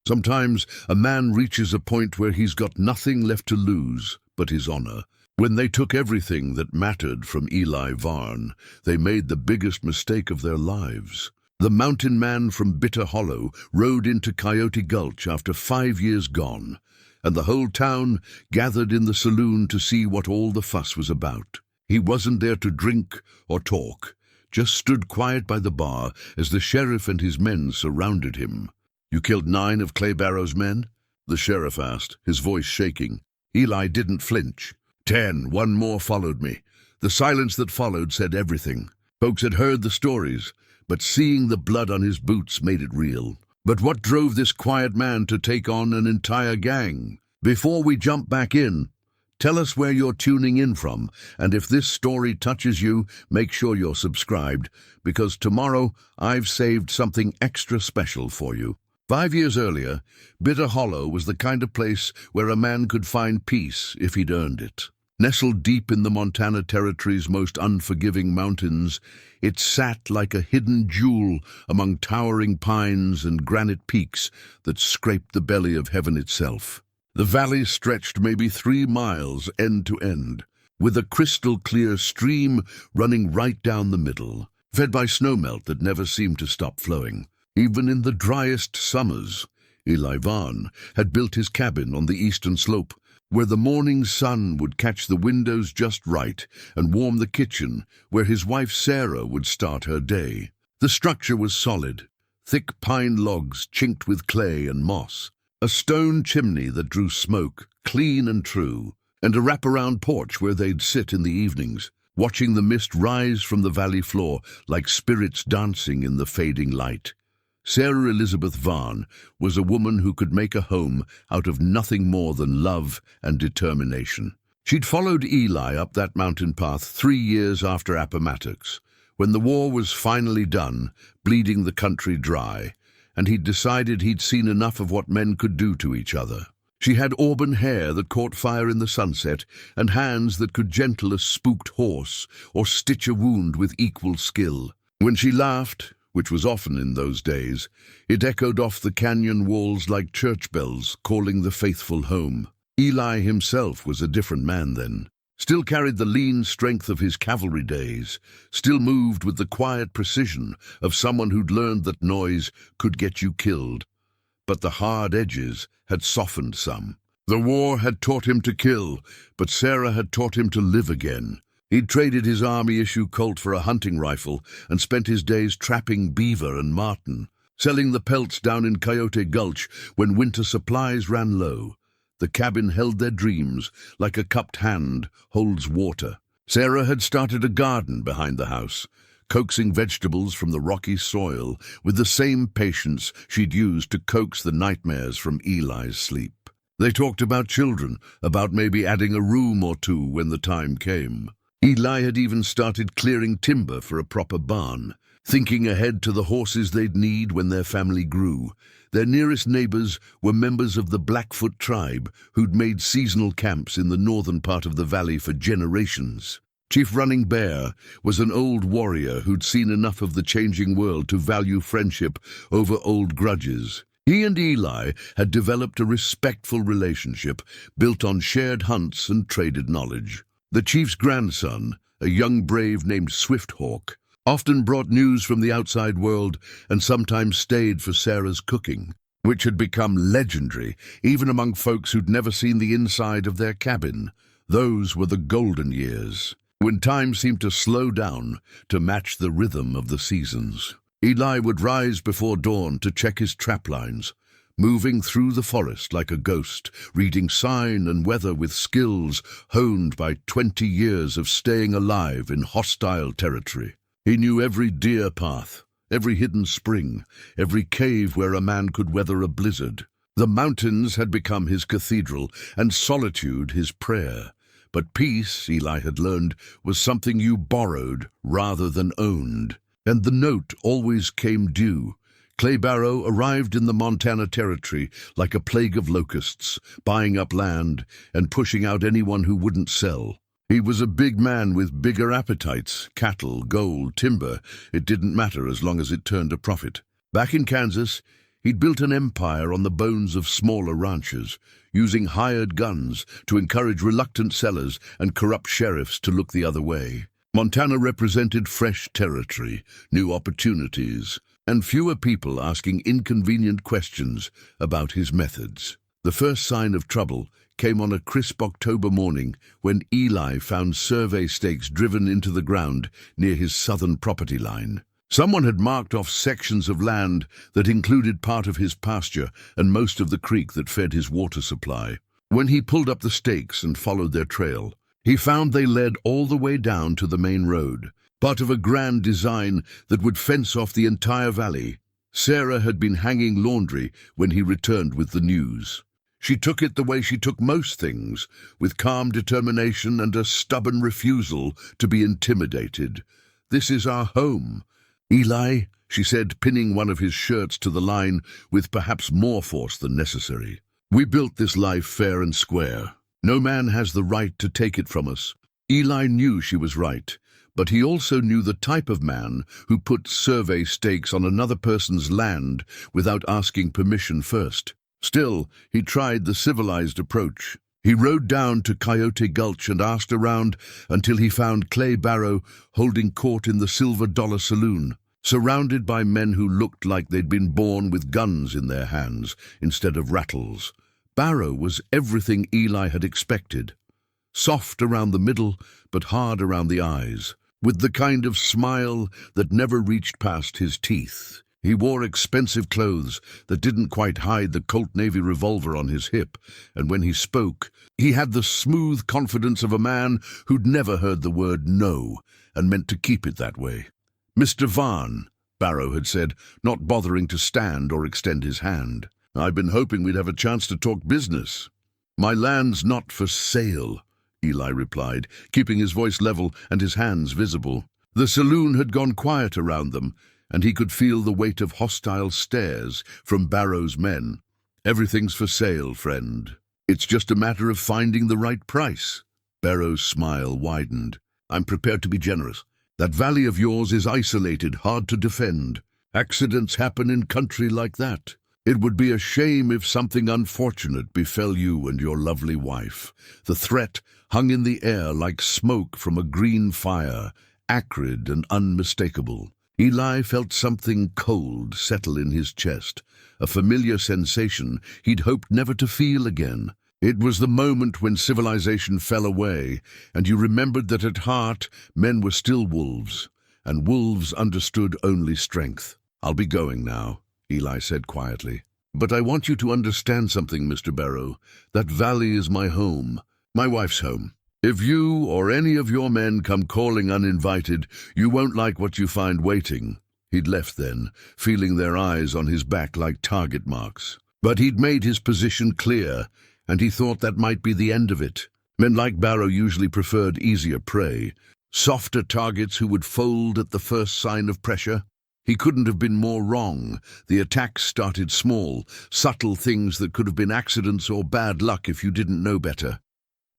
Sometimes a man reaches a point where he's got nothing left to lose but his honor. When they took everything that mattered from Eli Varn, they made the biggest mistake of their lives. The mountain man from Bitter Hollow rode into Coyote Gulch after 5 years gone, and the whole town gathered in the saloon to see what all the fuss was about. He wasn't there to drink or talk, just stood quiet by the bar as the sheriff and his men surrounded him. "You killed 9 of Clay Barrow's men?" the sheriff asked, his voice shaking. Eli didn't flinch. 10, one more followed me. The silence that followed said everything. Folks had heard the stories, but seeing the blood on his boots made it real. But what drove this quiet man to take on an entire gang? Before we jump back in, tell us where you're tuning in from, and if this story touches you, make sure you're subscribed, because tomorrow I've saved something extra special for you. 5 years earlier, Bitter Hollow was the kind of place where a man could find peace if he'd earned it. Nestled deep in the Montana Territory's most unforgiving mountains, it sat like a hidden jewel among towering pines and granite peaks that scraped the belly of heaven itself. The valley stretched maybe 3 miles end to end, with a crystal-clear stream running right down the middle, fed by snowmelt that never seemed to stop flowing. Even in the driest summers, Eli Varn had built his cabin on the eastern slope, where the morning sun would catch the windows just right and warm the kitchen where his wife Sarah would start her day. The structure was solid, thick pine logs chinked with clay and moss, a stone chimney that drew smoke, clean and true, and a wraparound porch where they'd sit in the evenings, watching the mist rise from the valley floor like spirits dancing in the fading light. Sarah Elizabeth Varn was a woman who could make a home out of nothing more than love and determination. She'd followed Eli up that mountain path 3 years after Appomattox, when the war was finally done, bleeding the country dry, and he'd decided he'd seen enough of what men could do to each other. She had auburn hair that caught fire in the sunset, and hands that could gentle a spooked horse or stitch a wound with equal skill. When she laughed, which was often in those days, it echoed off the canyon walls like church bells calling the faithful home. Eli himself was a different man then, still carried the lean strength of his cavalry days, still moved with the quiet precision of someone who'd learned that noise could get you killed. But the hard edges had softened some. The war had taught him to kill, but Sarah had taught him to live again. He'd traded his Army-issue Colt for a hunting rifle and spent his days trapping beaver and marten, selling the pelts down in Coyote Gulch when winter supplies ran low. The cabin held their dreams like a cupped hand holds water. Sarah had started a garden behind the house, coaxing vegetables from the rocky soil with the same patience she'd used to coax the nightmares from Eli's sleep. They talked about children, about maybe adding a room or 2 when the time came. Eli had even started clearing timber for a proper barn, thinking ahead to the horses they'd need when their family grew. Their nearest neighbors were members of the Blackfoot tribe who'd made seasonal camps in the northern part of the valley for generations. Chief Running Bear was an old warrior who'd seen enough of the changing world to value friendship over old grudges. He and Eli had developed a respectful relationship built on shared hunts and traded knowledge. The chief's grandson, a young brave named Swifthawk, often brought news from the outside world and sometimes stayed for Sarah's cooking, which had become legendary even among folks who'd never seen the inside of their cabin. Those were the golden years, when time seemed to slow down to match the rhythm of the seasons. Eli would rise before dawn to check his trap lines, moving through the forest like a ghost, reading sign and weather with skills honed by 20 years of staying alive in hostile territory. He knew every deer path, every hidden spring, every cave where a man could weather a blizzard. The mountains had become his cathedral and solitude his prayer. But peace, Eli had learned, was something you borrowed rather than owned. And the note always came due. Clay Barrow arrived in the Montana Territory like a plague of locusts, buying up land and pushing out anyone who wouldn't sell. He was a big man with bigger appetites, cattle, gold, timber. It didn't matter as long as it turned a profit. Back in Kansas, He'd built an empire on the bones of smaller ranchers, using hired guns to encourage reluctant sellers and corrupt sheriffs to look the other way. Montana represented fresh territory, new opportunities, and fewer people asking inconvenient questions about his methods. The first sign of trouble came on a crisp October morning when Eli found survey stakes driven into the ground near his southern property line. Someone had marked off sections of land that included part of his pasture and most of the creek that fed his water supply. When he pulled up the stakes and followed their trail, he found they led all the way down to the main road, part of a grand design that would fence off the entire valley. Sarah had been hanging laundry when he returned with the news. She took it the way she took most things, with calm determination and a stubborn refusal to be intimidated. "This is our home." "Eli," she said, pinning one of his shirts to the line with perhaps more force than necessary, "we built this life fair and square. No man has the right to take it from us." Eli knew she was right, but he also knew the type of man who put survey stakes on another person's land without asking permission first. Still, he tried the civilized approach. He rode down to Coyote Gulch and asked around until he found Clay Barrow holding court in the Silver Dollar Saloon, surrounded by men who looked like they'd been born with guns in their hands instead of rattles. Barrow was everything Eli had expected. Soft around the middle, but hard around the eyes, with the kind of smile that never reached past his teeth. He wore expensive clothes that didn't quite hide the Colt Navy revolver on his hip, and when he spoke, he had the smooth confidence of a man who'd never heard the word no and meant to keep it that way. "Mr. Varn," Barrow had said, not bothering to stand or extend his hand. "I've been hoping we'd have a chance to talk business." "My land's not for sale," Eli replied, keeping his voice level and his hands visible. The saloon had gone quiet around them, and he could feel the weight of hostile stares from Barrow's men. "Everything's for sale, friend. It's just a matter of finding the right price." Barrow's smile widened. "I'm prepared to be generous. That valley of yours is isolated, hard to defend. Accidents happen in country like that. It would be a shame if something unfortunate befell you and your lovely wife." The threat hung in the air like smoke from a green fire, acrid and unmistakable. Eli felt something cold settle in his chest, a familiar sensation he'd hoped never to feel again. It was the moment when civilization fell away, and you remembered that at heart men were still wolves, and wolves understood only strength. "I'll be going now," Eli said quietly. "But I want you to understand something, Mr. Barrow. That valley is my home, my wife's home. If you or any of your men come calling uninvited, you won't like what you find waiting." He'd left then, feeling their eyes on his back like target marks. But he'd made his position clear, and he thought that might be the end of it. Men like Barrow usually preferred easier prey, softer targets who would fold at the first sign of pressure. He couldn't have been more wrong. The attacks started small, subtle things that could have been accidents or bad luck if you didn't know better.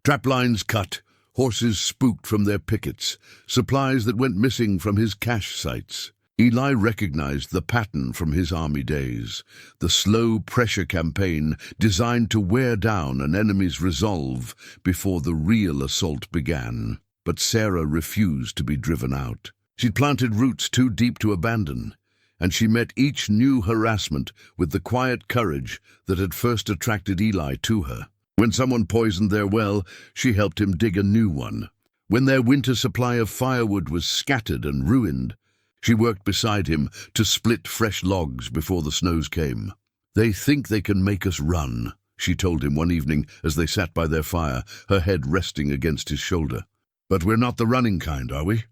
Trap lines cut, horses spooked from their pickets, supplies that went missing from his cache sites. Eli recognized the pattern from his army days, the slow pressure campaign designed to wear down an enemy's resolve before the real assault began. But Sarah refused to be driven out. She'd planted roots too deep to abandon, and she met each new harassment with the quiet courage that had first attracted Eli to her. When someone poisoned their well, she helped him dig a new one. When their winter supply of firewood was scattered and ruined, she worked beside him to split fresh logs before the snows came. "They think they can make us run," she told him one evening as they sat by their fire, her head resting against his shoulder. "But we're not the running kind, are we?"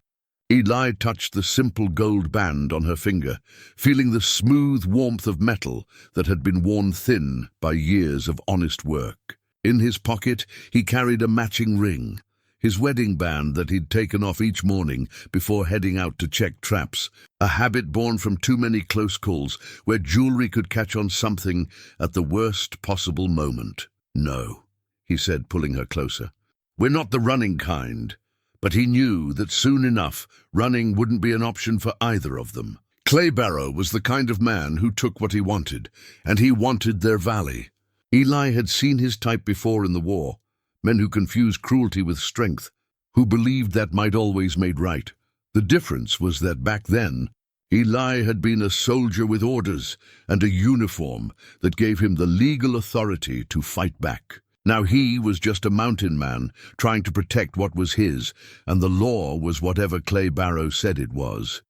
Eli touched the simple gold band on her finger, feeling the smooth warmth of metal that had been worn thin by years of honest work. In his pocket, he carried a matching ring, his wedding band that he'd taken off each morning before heading out to check traps, a habit born from too many close calls where jewelry could catch on something at the worst possible moment. "No," he said, pulling her closer. "We're not the running kind." But he knew that soon enough, running wouldn't be an option for either of them. Clay Barrow was the kind of man who took what he wanted, and he wanted their valley. Eli had seen his type before in the war, men who confused cruelty with strength, who believed that might always made right. The difference was that back then, Eli had been a soldier with orders and a uniform that gave him the legal authority to fight back. Now he was just a mountain man trying to protect what was his, and the law was whatever Clay Barrow said it was.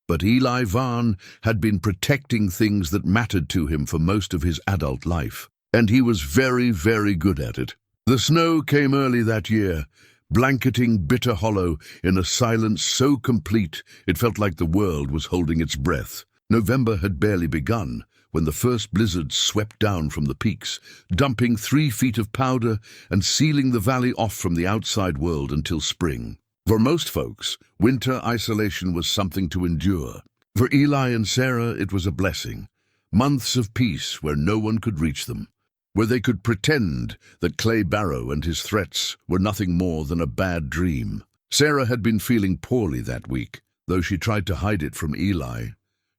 But Eli Varn had been protecting things that mattered to him for most of his adult life, and he was very, very good at it. The snow came early that year, blanketing Bitter Hollow in a silence so complete it felt like the world was holding its breath. November had barely begun when the first blizzard swept down from the peaks, dumping 3 feet of powder and sealing the valley off from the outside world until spring. For most folks, winter isolation was something to endure. For Eli and Sarah, it was a blessing. Months of peace where no one could reach them, where they could pretend that Clay Barrow and his threats were nothing more than a bad dream. Sarah had been feeling poorly that week, though she tried to hide it from Eli.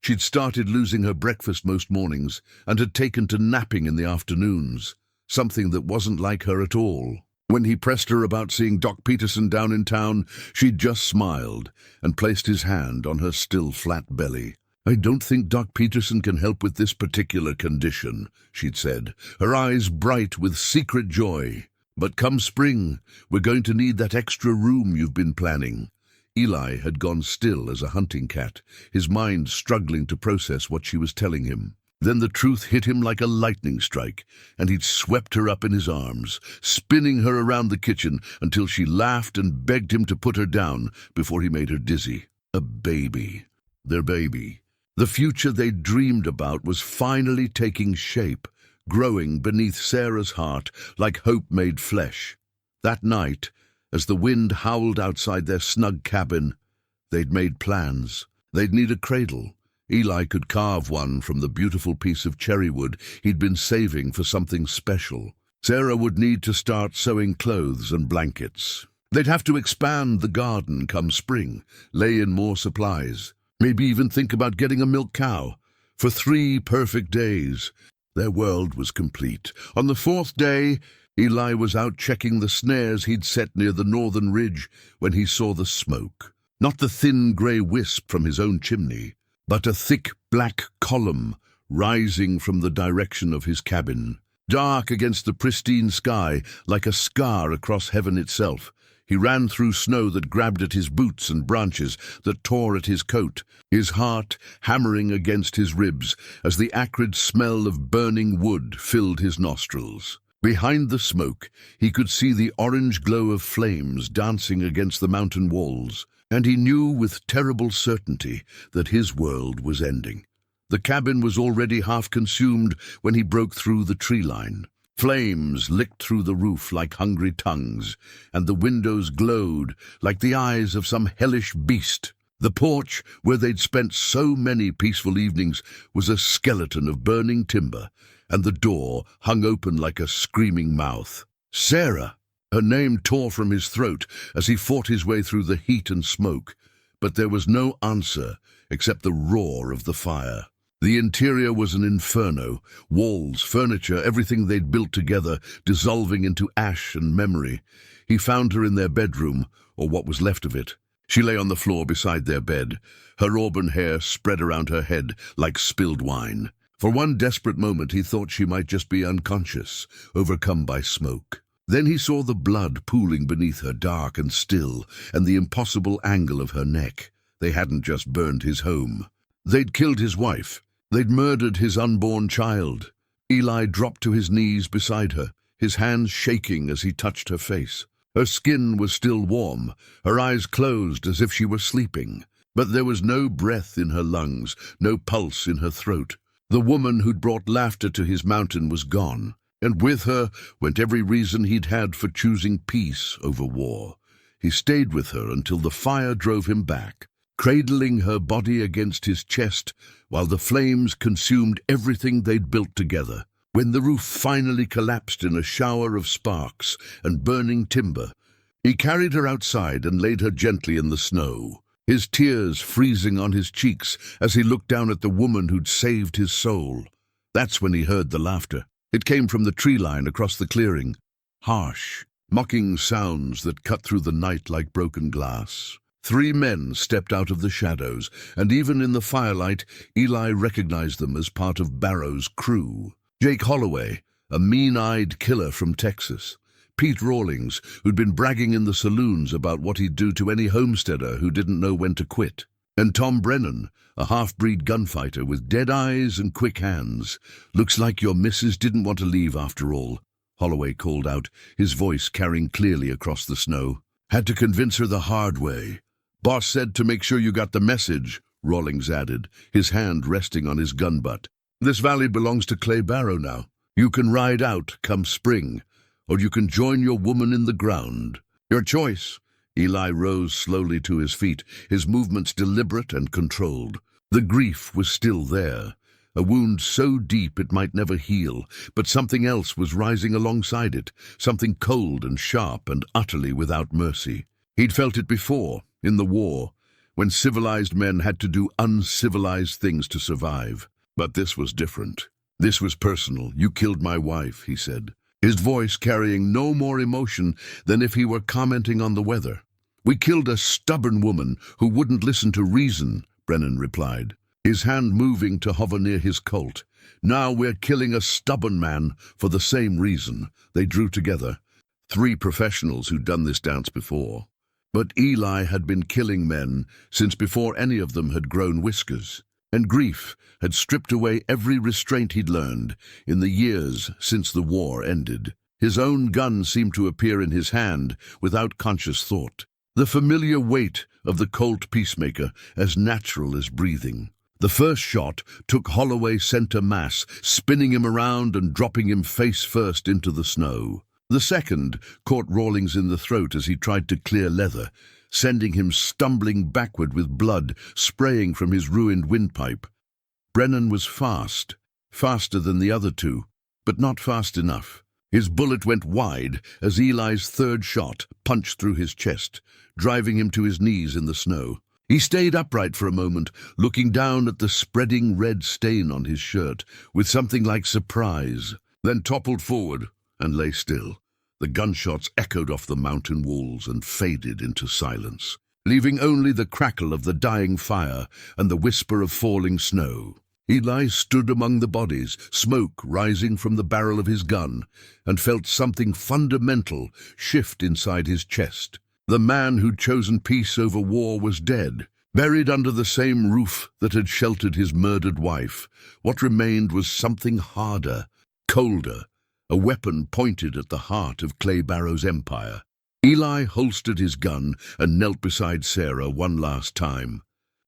She'd started losing her breakfast most mornings and had taken to napping in the afternoons, something that wasn't like her at all. When he pressed her about seeing Doc Peterson down in town, she'd just smiled and placed his hand on her still flat belly. "I don't think Doc Peterson can help with this particular condition," she'd said, her eyes bright with secret joy. "But come spring, we're going to need that extra room you've been planning." Eli had gone still as a hunting cat, his mind struggling to process what she was telling him. Then the truth hit him like a lightning strike, and he'd swept her up in his arms, spinning her around the kitchen until she laughed and begged him to put her down before he made her dizzy. A baby. Their baby. The future they'd dreamed about was finally taking shape, growing beneath Sarah's heart like hope made flesh. That night, as the wind howled outside their snug cabin, they'd made plans. They'd need a cradle. Eli could carve one from the beautiful piece of cherry wood he'd been saving for something special. Sarah would need to start sewing clothes and blankets. They'd have to expand the garden come spring, lay in more supplies, maybe even think about getting a milk cow. For 3 perfect days, their world was complete. On the 4th day, Eli was out checking the snares he'd set near the northern ridge when he saw the smoke. Not the thin grey wisp from his own chimney, but a thick black column rising from the direction of his cabin. Dark against the pristine sky, like a scar across heaven itself. He ran through snow that grabbed at his boots and branches that tore at his coat, his heart hammering against his ribs as the acrid smell of burning wood filled his nostrils. Behind the smoke, he could see the orange glow of flames dancing against the mountain walls, and he knew with terrible certainty that his world was ending. The cabin was already half consumed when he broke through the tree line. Flames licked through the roof like hungry tongues, and the windows glowed like the eyes of some hellish beast. The porch, where they'd spent so many peaceful evenings, was a skeleton of burning timber, and the door hung open like a screaming mouth. Sarah! Her name tore from his throat as he fought his way through the heat and smoke, but there was no answer except the roar of the fire. The interior was an inferno, walls, furniture, everything they'd built together, dissolving into ash and memory. He found her in their bedroom, or what was left of it. She lay on the floor beside their bed, her auburn hair spread around her head like spilled wine. For one desperate moment he thought she might just be unconscious, overcome by smoke. Then he saw the blood pooling beneath her, dark and still, and the impossible angle of her neck. They hadn't just burned his home. They'd killed his wife. They'd murdered his unborn child. Eli dropped to his knees beside her, his hands shaking as he touched her face. Her skin was still warm, her eyes closed as if she were sleeping. But there was no breath in her lungs, no pulse in her throat. The woman who'd brought laughter to his mountain was gone, and with her went every reason he'd had for choosing peace over war. He stayed with her until the fire drove him back, cradling her body against his chest while the flames consumed everything they'd built together. When the roof finally collapsed in a shower of sparks and burning timber, he carried her outside and laid her gently in the snow. his tears freezing on his cheeks as he looked down at the woman who'd saved his soul. That's when he heard the laughter. It came from the tree line across the clearing. Harsh, mocking sounds that cut through the night like broken glass. 3 men stepped out of the shadows, and even in the firelight, Eli recognized them as part of Barrow's crew. Jake Holloway, a mean-eyed killer from Texas. Pete Rawlings, who'd been bragging in the saloons about what he'd do to any homesteader who didn't know when to quit. And Tom Brennan, a half-breed gunfighter with dead eyes and quick hands. "Looks like your missus didn't want to leave after all," Holloway called out, his voice carrying clearly across the snow. "Had to convince her the hard way. Boss said to make sure you got the message," Rawlings added, his hand resting on his gun butt. "This valley belongs to Clay Barrow now. You can ride out come spring, or you can join your woman in the ground. Your choice." Eli rose slowly to his feet, his movements deliberate and controlled. The grief was still there, a wound so deep it might never heal, but something else was rising alongside it, something cold and sharp and utterly without mercy. He'd felt it before, in the war, when civilized men had to do uncivilized things to survive. But this was different. This was personal. "You killed my wife," he said, his voice carrying no more emotion than if he were commenting on the weather. "We killed a stubborn woman who wouldn't listen to reason," Brennan replied, his hand moving to hover near his Colt. "Now we're killing a stubborn man for the same reason." They drew together, 3 professionals who'd done this dance before. But Eli had been killing men since before any of them had grown whiskers, and grief had stripped away every restraint he'd learned in the years since the war ended. His own gun seemed to appear in his hand without conscious thought. The familiar weight of the Colt Peacemaker, as natural as breathing. The first shot took Holloway center mass, spinning him around and dropping him face first into the snow. The second caught Rawlings in the throat as he tried to clear leather, sending him stumbling backward with blood spraying from his ruined windpipe. Brennan was fast, faster than the other 2, but not fast enough. His bullet went wide as Eli's third shot punched through his chest, driving him to his knees in the snow. He stayed upright for a moment, looking down at the spreading red stain on his shirt with something like surprise, then toppled forward and lay still. The gunshots echoed off the mountain walls and faded into silence, leaving only the crackle of the dying fire and the whisper of falling snow. Eli stood among the bodies, smoke rising from the barrel of his gun, and felt something fundamental shift inside his chest. The man who'd chosen peace over war was dead, buried under the same roof that had sheltered his murdered wife. What remained was something harder, colder, a weapon pointed at the heart of Clay Barrow's empire. Eli holstered his gun and knelt beside Sarah one last time.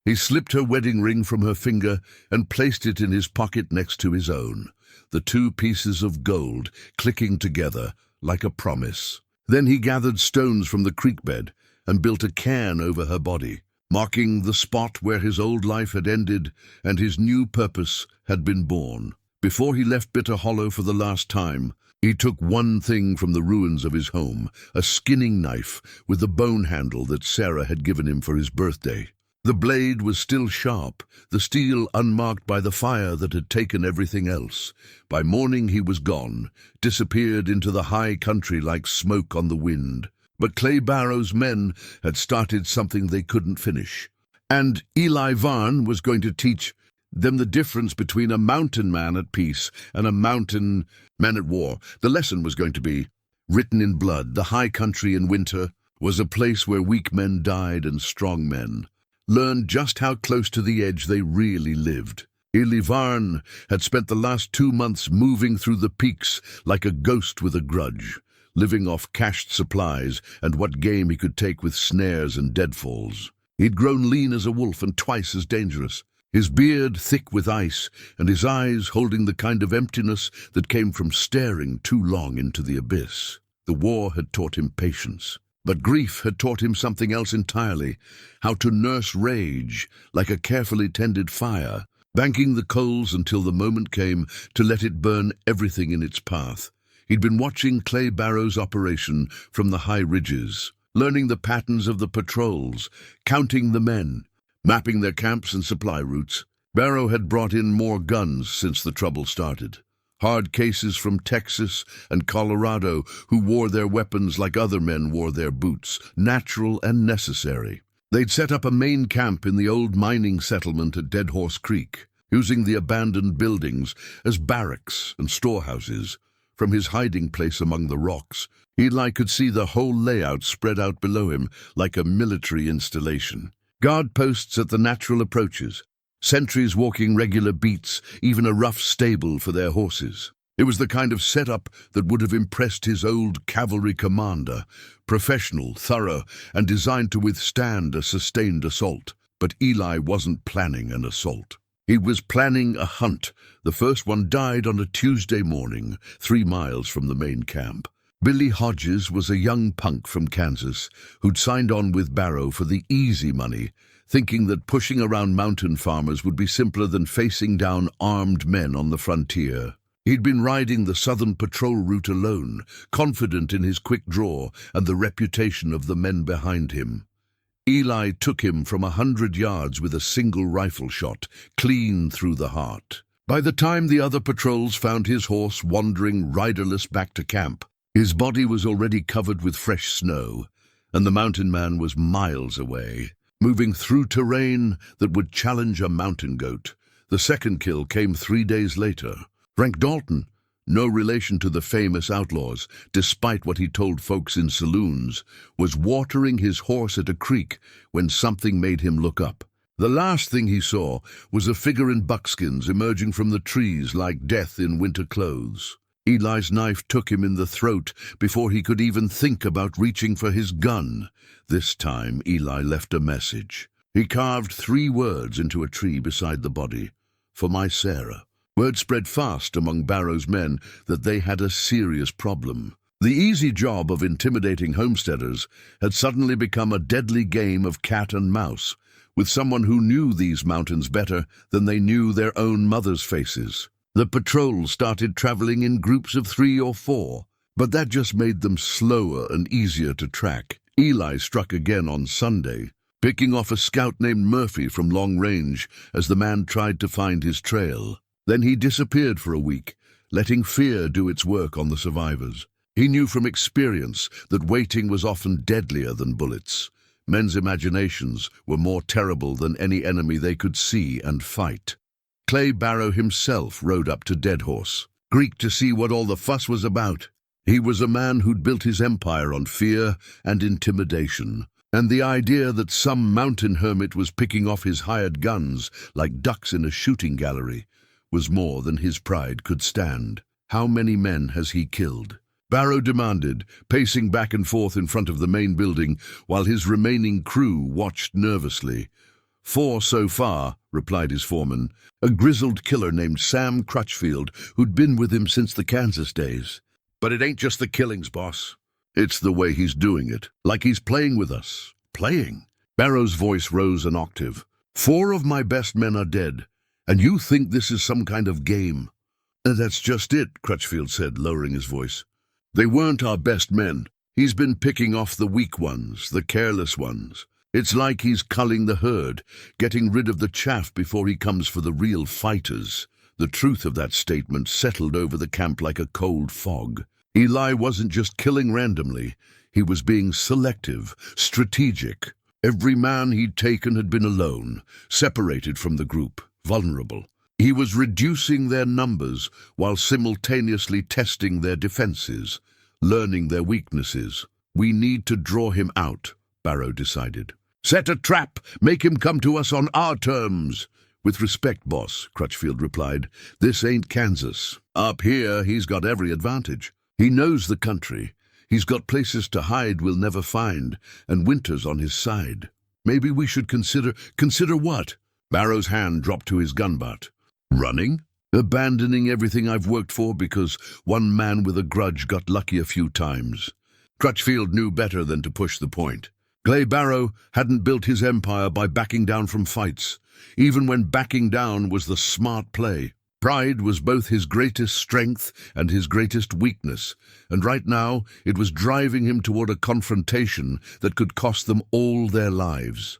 He slipped her wedding ring from her finger and placed it in his pocket next to his own, the 2 pieces of gold clicking together like a promise. Then he gathered stones from the creek bed and built a cairn over her body, marking the spot where his old life had ended and his new purpose had been born. Before he left Bitter Hollow for the last time, he took one thing from the ruins of his home, a skinning knife with the bone handle that Sarah had given him for his birthday. The blade was still sharp, the steel unmarked by the fire that had taken everything else. By morning he was gone, disappeared into the high country like smoke on the wind. But Clay Barrow's men had started something they couldn't finish. And Eli Varn was going to teach them the difference between a mountain man at peace and a mountain man at war. The lesson was going to be written in blood. The high country in winter was a place where weak men died and strong men learned just how close to the edge they really lived. Eli Varn had spent the last 2 months moving through the peaks like a ghost with a grudge, living off cached supplies and what game he could take with snares and deadfalls. He'd grown lean as a wolf and twice as dangerous, his beard thick with ice and his eyes holding the kind of emptiness that came from staring too long into the abyss. The war had taught him patience. But grief had taught him something else entirely, how to nurse rage like a carefully tended fire, banking the coals until the moment came to let it burn everything in its path. He'd been watching Clay Barrow's operation from the high ridges, learning the patterns of the patrols, counting the men, mapping their camps and supply routes. Barrow had brought in more guns since the trouble started. Hard cases from Texas and Colorado who wore their weapons like other men wore their boots, natural and necessary. They'd set up a main camp in the old mining settlement at Dead Horse Creek, using the abandoned buildings as barracks and storehouses. From his hiding place among the rocks, Eli could see the whole layout spread out below him like a military installation. Guard posts at the natural approaches, sentries walking regular beats, even a rough stable for their horses. It was the kind of setup that would have impressed his old cavalry commander, professional, thorough, and designed to withstand a sustained assault. But Eli wasn't planning an assault. He was planning a hunt. The first one died on a Tuesday morning, 3 miles from the main camp. Billy Hodges was a young punk from Kansas who'd signed on with Barrow for the easy money, thinking that pushing around mountain farmers would be simpler than facing down armed men on the frontier. He'd been riding the Southern Patrol route alone, confident in his quick draw and the reputation of the men behind him. Eli took him from 100 yards with a single rifle shot, clean through the heart. By the time the other patrols found his horse wandering riderless back to camp, his body was already covered with fresh snow, and the mountain man was miles away, moving through terrain that would challenge a mountain goat. The second kill came 3 days later. Frank Dalton, no relation to the famous outlaws, despite what he told folks in saloons, was watering his horse at a creek when something made him look up. The last thing he saw was a figure in buckskins emerging from the trees like death in winter clothes. Eli's knife took him in the throat before he could even think about reaching for his gun. This time Eli left a message. He carved 3 words into a tree beside the body. "For my Sarah." Word spread fast among Barrow's men that they had a serious problem. The easy job of intimidating homesteaders had suddenly become a deadly game of cat and mouse, with someone who knew these mountains better than they knew their own mothers' faces. The patrol started traveling in groups of 3 or 4, but that just made them slower and easier to track. Eli struck again on Sunday, picking off a scout named Murphy from long range as the man tried to find his trail. Then he disappeared for a week, letting fear do its work on the survivors. He knew from experience that waiting was often deadlier than bullets. Men's imaginations were more terrible than any enemy they could see and fight. Clay Barrow himself rode up to Dead Horse Creek to see what all the fuss was about. He was a man who'd built his empire on fear and intimidation, and the idea that some mountain hermit was picking off his hired guns like ducks in a shooting gallery was more than his pride could stand. "How many men has he killed?" Barrow demanded, pacing back and forth in front of the main building while his remaining crew watched nervously. "4 so far," replied his foreman, a grizzled killer named Sam Crutchfield who'd been with him since the Kansas days. "But it ain't just the killings, boss. It's the way he's doing it, like he's playing with us." "Playing?" Barrow's voice rose an octave. "4 of my best men are dead, and you think this is some kind of game?" "That's just it," Crutchfield said, lowering his voice. "They weren't our best men. He's been picking off the weak ones, the careless ones. It's like he's culling the herd, getting rid of the chaff before he comes for the real fighters." The truth of that statement settled over the camp like a cold fog. Eli wasn't just killing randomly. He was being selective, strategic. Every man he'd taken had been alone, separated from the group, vulnerable. He was reducing their numbers while simultaneously testing their defenses, learning their weaknesses. "We need to draw him out," Barrow decided. "Set a trap, make him come to us on our terms." "With respect, boss," Crutchfield replied, "this ain't Kansas. Up here, he's got every advantage. He knows the country. He's got places to hide we'll never find, and winter's on his side. Maybe we should consider..." "Consider what?" Barrow's hand dropped to his gun butt. "Running? Abandoning everything I've worked for because one man with a grudge got lucky a few times." Crutchfield knew better than to push the point. Clay Barrow hadn't built his empire by backing down from fights, even when backing down was the smart play. Pride was both his greatest strength and his greatest weakness, and right now it was driving him toward a confrontation that could cost them all their lives.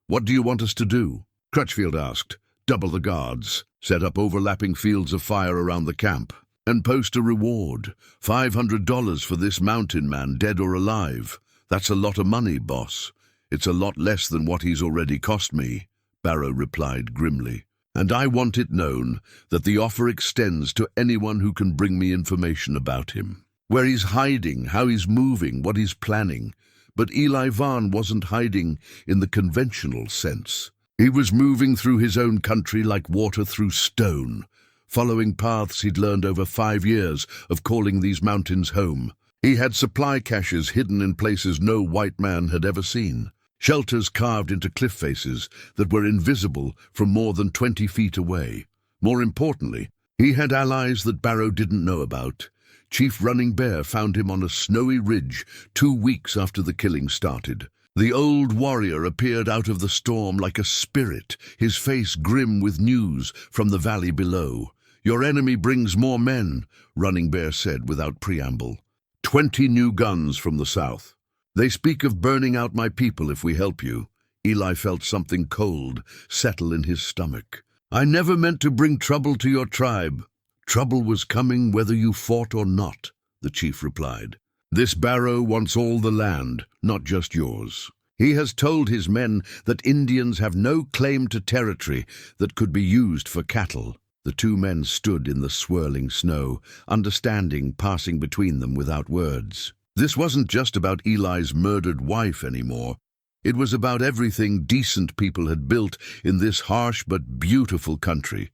"What do you want us to do?" Crutchfield asked. "Double the guards, set up overlapping fields of fire around the camp, and post a reward. $500 for this mountain man, dead or alive. That's a lot of money, boss." "It's a lot less than what he's already cost me," Barrow replied grimly. "And I want it known that the offer extends to anyone who can bring me information about him. Where he's hiding, how he's moving, what he's planning." But Eli Varn wasn't hiding in the conventional sense. He was moving through his own country like water through stone, following paths he'd learned over 5 years of calling these mountains home. He had supply caches hidden in places no white man had ever seen. Shelters carved into cliff faces that were invisible from more than 20 feet away. More importantly, he had allies that Barrow didn't know about. Chief Running Bear found him on a snowy ridge 2 weeks after the killing started. The old warrior appeared out of the storm like a spirit, his face grim with news from the valley below. "Your enemy brings more men," Running Bear said without preamble. 20 new guns from the south. "They speak of burning out my people if we help you." Eli felt something cold settle in his stomach. "I never meant to bring trouble to your tribe." "Trouble was coming whether you fought or not," the chief replied. "This Barrow wants all the land, not just yours. He has told his men that Indians have no claim to territory that could be used for cattle." The 2 men stood in the swirling snow, understanding passing between them without words. This wasn't just about Eli's murdered wife anymore. It was about everything decent people had built in this harsh but beautiful country.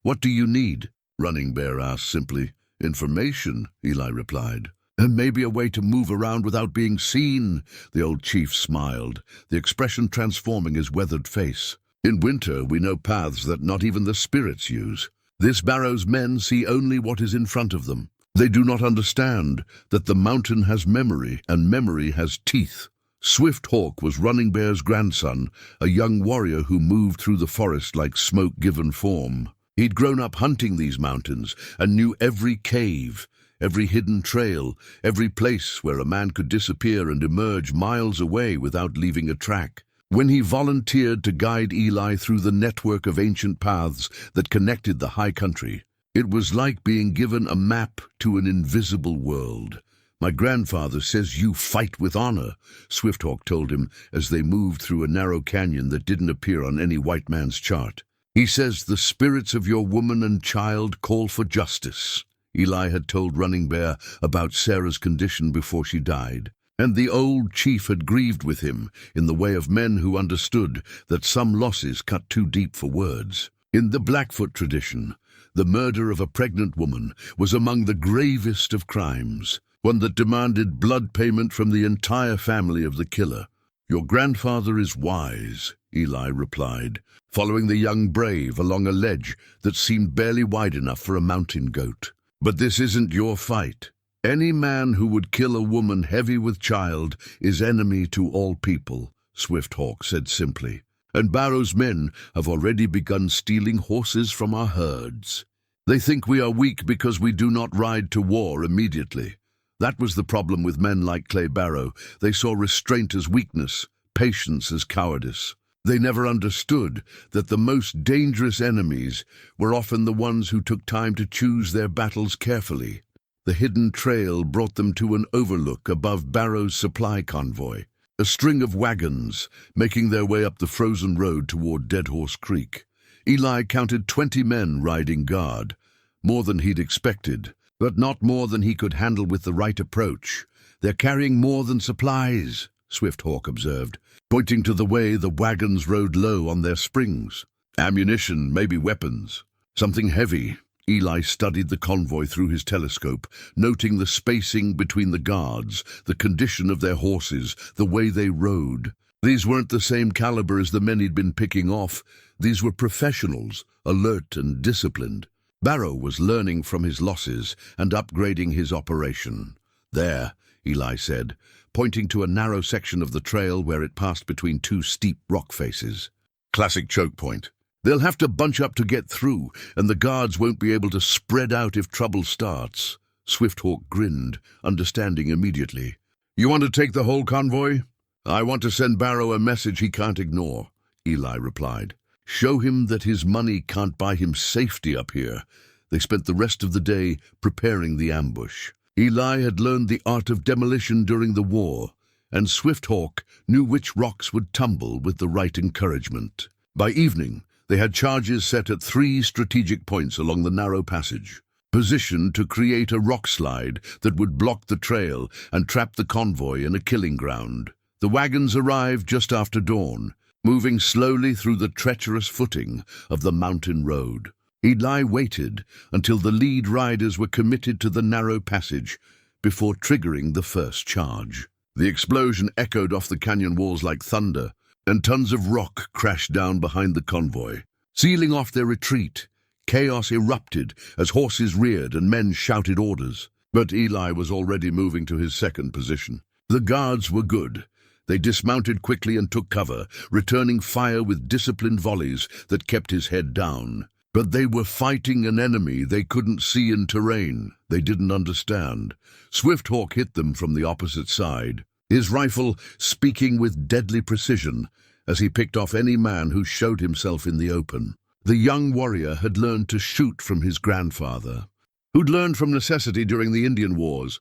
"What do you need?" Running Bear asked simply. "Information," Eli replied. "And maybe a way to move around without being seen." The old chief smiled, the expression transforming his weathered face. "In winter we know paths that not even the spirits use. This Barrow's men see only what is in front of them. They do not understand that the mountain has memory, and memory has teeth." Swift Hawk was Running Bear's grandson, a young warrior who moved through the forest like smoke given form. He'd grown up hunting these mountains and knew every cave, every hidden trail, every place where a man could disappear and emerge miles away without leaving a track. When he volunteered to guide Eli through the network of ancient paths that connected the high country, it was like being given a map to an invisible world. "My grandfather says you fight with honor," Swifthawk told him as they moved through a narrow canyon that didn't appear on any white man's chart. "He says the spirits of your woman and child call for justice." Eli had told Running Bear about Sarah's condition before she died, and the old chief had grieved with him in the way of men who understood that some losses cut too deep for words. In the Blackfoot tradition, the murder of a pregnant woman was among the gravest of crimes, one that demanded blood payment from the entire family of the killer. "Your grandfather is wise," Eli replied, following the young brave along a ledge that seemed barely wide enough for a mountain goat. "But this isn't your fight. Any man who would kill a woman heavy with child is enemy to all people," Swifthawk said simply. "And Barrow's men have already begun stealing horses from our herds. They think we are weak because we do not ride to war immediately. That was the problem with men like Clay Barrow. They saw restraint as weakness, patience as cowardice. They never understood that the most dangerous enemies were often the ones who took time to choose their battles carefully. The hidden trail brought them to an overlook above Barrow's supply convoy, a string of wagons making their way up the frozen road toward Dead Horse Creek. Eli counted 20 men riding guard, more than he'd expected, but not more than he could handle with the right approach. "They're carrying more than supplies," Swifthawk observed, pointing to the way the wagons rode low on their springs. "Ammunition, maybe weapons. Something heavy." Eli studied the convoy through his telescope, noting the spacing between the guards, the condition of their horses, the way they rode. These weren't the same caliber as the men he'd been picking off. These were professionals, alert and disciplined. Barrow was learning from his losses and upgrading his operation. "There," Eli said, pointing to a narrow section of the trail where it passed between 2 steep rock faces. "Classic choke point. They'll have to bunch up to get through, and the guards won't be able to spread out if trouble starts. Swifthawk grinned, understanding immediately. You want to take the whole convoy? I want to send Barrow a message he can't ignore, Eli replied. Show him that his money can't buy him safety up here. They spent the rest of the day preparing the ambush. Eli had learned the art of demolition during the war, and Swifthawk knew which rocks would tumble with the right encouragement. By evening, they had charges set at 3 strategic points along the narrow passage, positioned to create a rock slide that would block the trail and trap the convoy in a killing ground. The wagons arrived just after dawn, moving slowly through the treacherous footing of the mountain road. Eli waited until the lead riders were committed to the narrow passage before triggering the first charge. The explosion echoed off the canyon walls like thunder, and tons of rock crashed down behind the convoy. Sealing off their retreat, chaos erupted as horses reared and men shouted orders. But Eli was already moving to his second position. The guards were good. They dismounted quickly and took cover, returning fire with disciplined volleys that kept his head down. But they were fighting an enemy they couldn't see in terrain they didn't understand. Swifthawk hit them from the opposite side, his rifle speaking with deadly precision as he picked off any man who showed himself in the open. The young warrior had learned to shoot from his grandfather, who'd learned from necessity during the Indian Wars,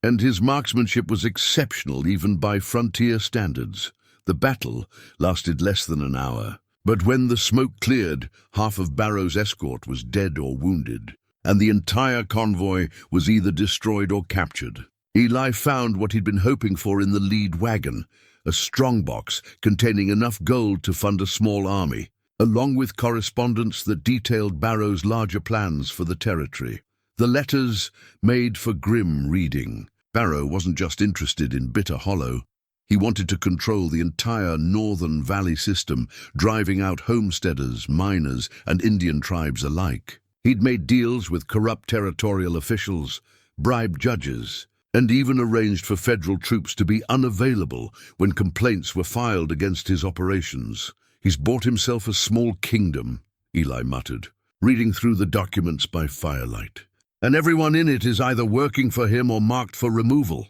and his marksmanship was exceptional even by frontier standards. The battle lasted less than an hour. But when the smoke cleared, half of Barrow's escort was dead or wounded, and the entire convoy was either destroyed or captured. Eli found what he'd been hoping for in the lead wagon, a strongbox containing enough gold to fund a small army, along with correspondence that detailed Barrow's larger plans for the territory. The letters made for grim reading. Barrow wasn't just interested in Bitter Hollow. He wanted to control the entire Northern Valley system, driving out homesteaders, miners, and Indian tribes alike. He'd made deals with corrupt territorial officials, bribed judges, and even arranged for federal troops to be unavailable when complaints were filed against his operations. He's bought himself a small kingdom, Eli muttered, reading through the documents by firelight. And everyone in it is either working for him or marked for removal.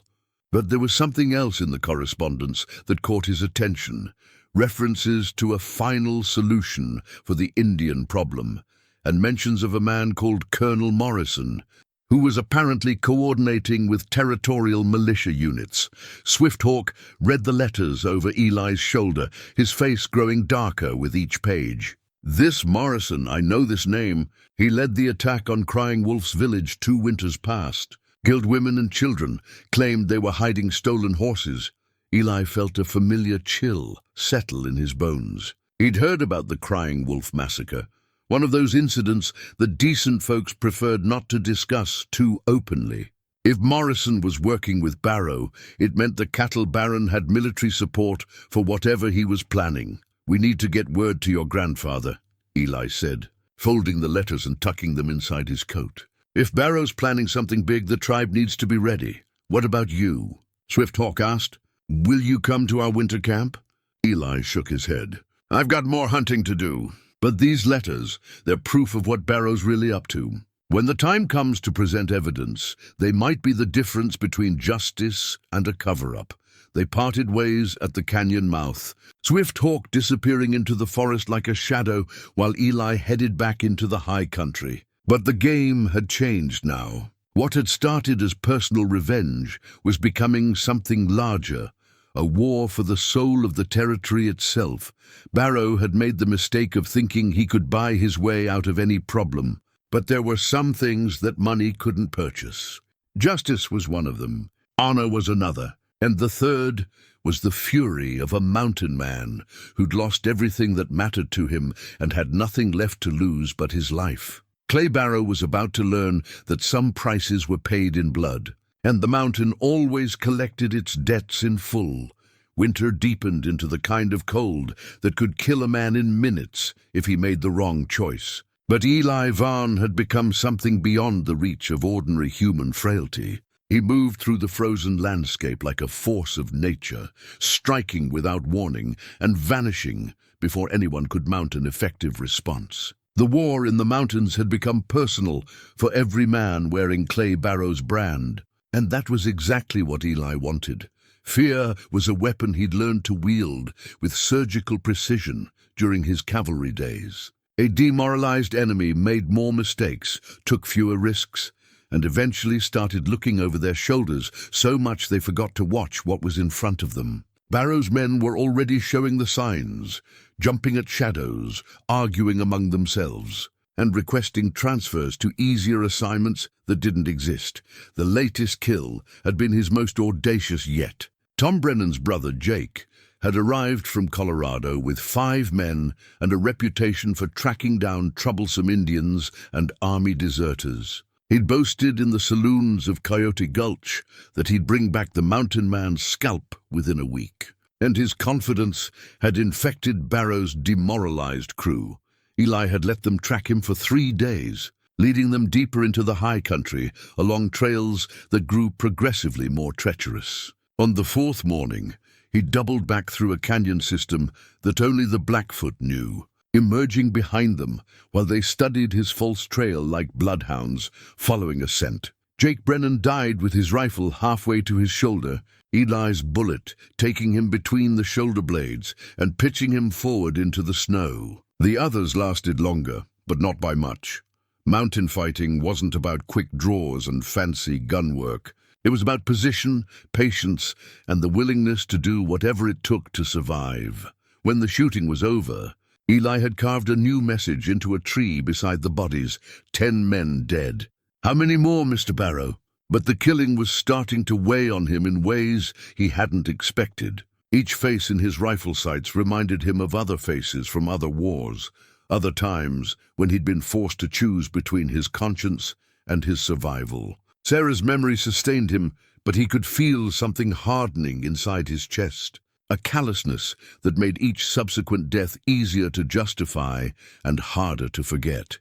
But there was something else in the correspondence that caught his attention, references to a final solution for the Indian problem, and mentions of a man called Colonel Morrison, who was apparently coordinating with territorial militia units. Swifthawk read the letters over Eli's shoulder, his face growing darker with each page. This Morrison, I know this name. He led the attack on Crying Wolf's village 2 winters past. Killed women and children, claimed they were hiding stolen horses. Eli felt a familiar chill settle in his bones. He'd heard about the Crying Wolf massacre, one of those incidents that decent folks preferred not to discuss too openly. If Morrison was working with Barrow, it meant the cattle baron had military support for whatever he was planning. We need to get word to your grandfather, Eli said, folding the letters and tucking them inside his coat. If Barrow's planning something big, the tribe needs to be ready. What about you? Swifthawk asked. Will you come to our winter camp? Eli shook his head. I've got more hunting to do. But these letters, they're proof of what Barrow's really up to. When the time comes to present evidence, they might be the difference between justice and a cover-up. They parted ways at the canyon mouth, Swifthawk disappearing into the forest like a shadow while Eli headed back into the high country. But the game had changed now. What had started as personal revenge was becoming something larger, a war for the soul of the territory itself. Barrow had made the mistake of thinking he could buy his way out of any problem, but there were some things that money couldn't purchase. Justice was one of them, honor was another, and the third was the fury of a mountain man who'd lost everything that mattered to him and had nothing left to lose but his life. Clay Barrow was about to learn that some prices were paid in blood, and the mountain always collected its debts in full. Winter deepened into the kind of cold that could kill a man in minutes if he made the wrong choice. But Eli Varn had become something beyond the reach of ordinary human frailty. He moved through the frozen landscape like a force of nature, striking without warning and vanishing before anyone could mount an effective response. The war in the mountains had become personal for every man wearing Clay Barrow's brand, and that was exactly what Eli wanted. Fear was a weapon he'd learned to wield with surgical precision during his cavalry days. A demoralized enemy made more mistakes, took fewer risks, and eventually started looking over their shoulders so much they forgot to watch what was in front of them. Barrow's men were already showing the signs, jumping at shadows, arguing among themselves, and requesting transfers to easier assignments that didn't exist. The latest kill had been his most audacious yet. Tom Brennan's brother, Jake, had arrived from Colorado with 5 men and a reputation for tracking down troublesome Indians and army deserters. He'd boasted in the saloons of Coyote Gulch that he'd bring back the mountain man's scalp within a week, and his confidence had infected Barrow's demoralized crew. Eli had let them track him for 3 days, leading them deeper into the high country along trails that grew progressively more treacherous. On the 4th morning, he doubled back through a canyon system that only the Blackfoot knew, emerging behind them while they studied his false trail like bloodhounds following a scent. Jake Brennan died with his rifle halfway to his shoulder, Eli's bullet taking him between the shoulder blades and pitching him forward into the snow. The others lasted longer, but not by much. Mountain fighting wasn't about quick draws and fancy gun work. It was about position, patience, and the willingness to do whatever it took to survive. When the shooting was over, Eli had carved a new message into a tree beside the bodies, 10 men dead. How many more, Mr. Barrow? But the killing was starting to weigh on him in ways he hadn't expected. Each face in his rifle sights reminded him of other faces from other wars, other times when he'd been forced to choose between his conscience and his survival. Sarah's memory sustained him, but he could feel something hardening inside his chest. A callousness that made each subsequent death easier to justify and harder to forget.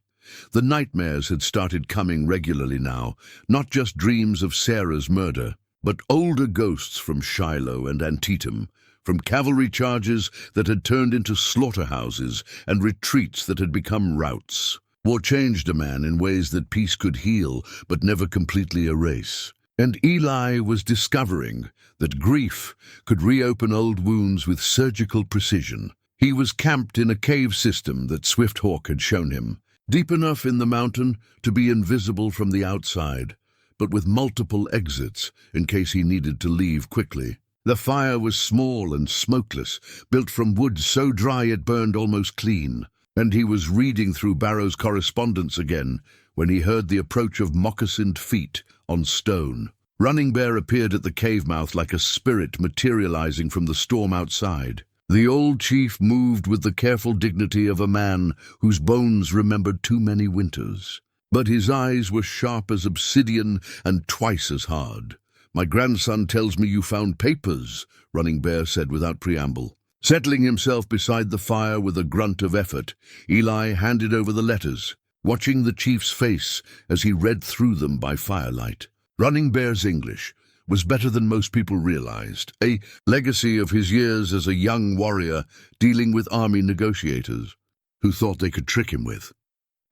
The nightmares had started coming regularly now, not just dreams of Sarah's murder, but older ghosts from Shiloh and Antietam, from cavalry charges that had turned into slaughterhouses and retreats that had become routs. War changed a man in ways that peace could heal but never completely erase. And Eli was discovering that grief could reopen old wounds with surgical precision. He was camped in a cave system that Swifthawk had shown him, deep enough in the mountain to be invisible from the outside, but with multiple exits in case he needed to leave quickly. The fire was small and smokeless, built from wood so dry it burned almost clean, and he was reading through Barrow's correspondence again when he heard the approach of moccasined feet on stone. Running Bear appeared at the cave mouth like a spirit materializing from the storm outside. The old chief moved with the careful dignity of a man whose bones remembered too many winters. But his eyes were sharp as obsidian and twice as hard. "My grandson tells me you found papers," Running Bear said without preamble. Settling himself beside the fire with a grunt of effort, Eli handed over the letters, watching the chief's face as he read through them by firelight. Running Bear's English was better than most people realized, a legacy of his years as a young warrior dealing with army negotiators who thought they could trick him with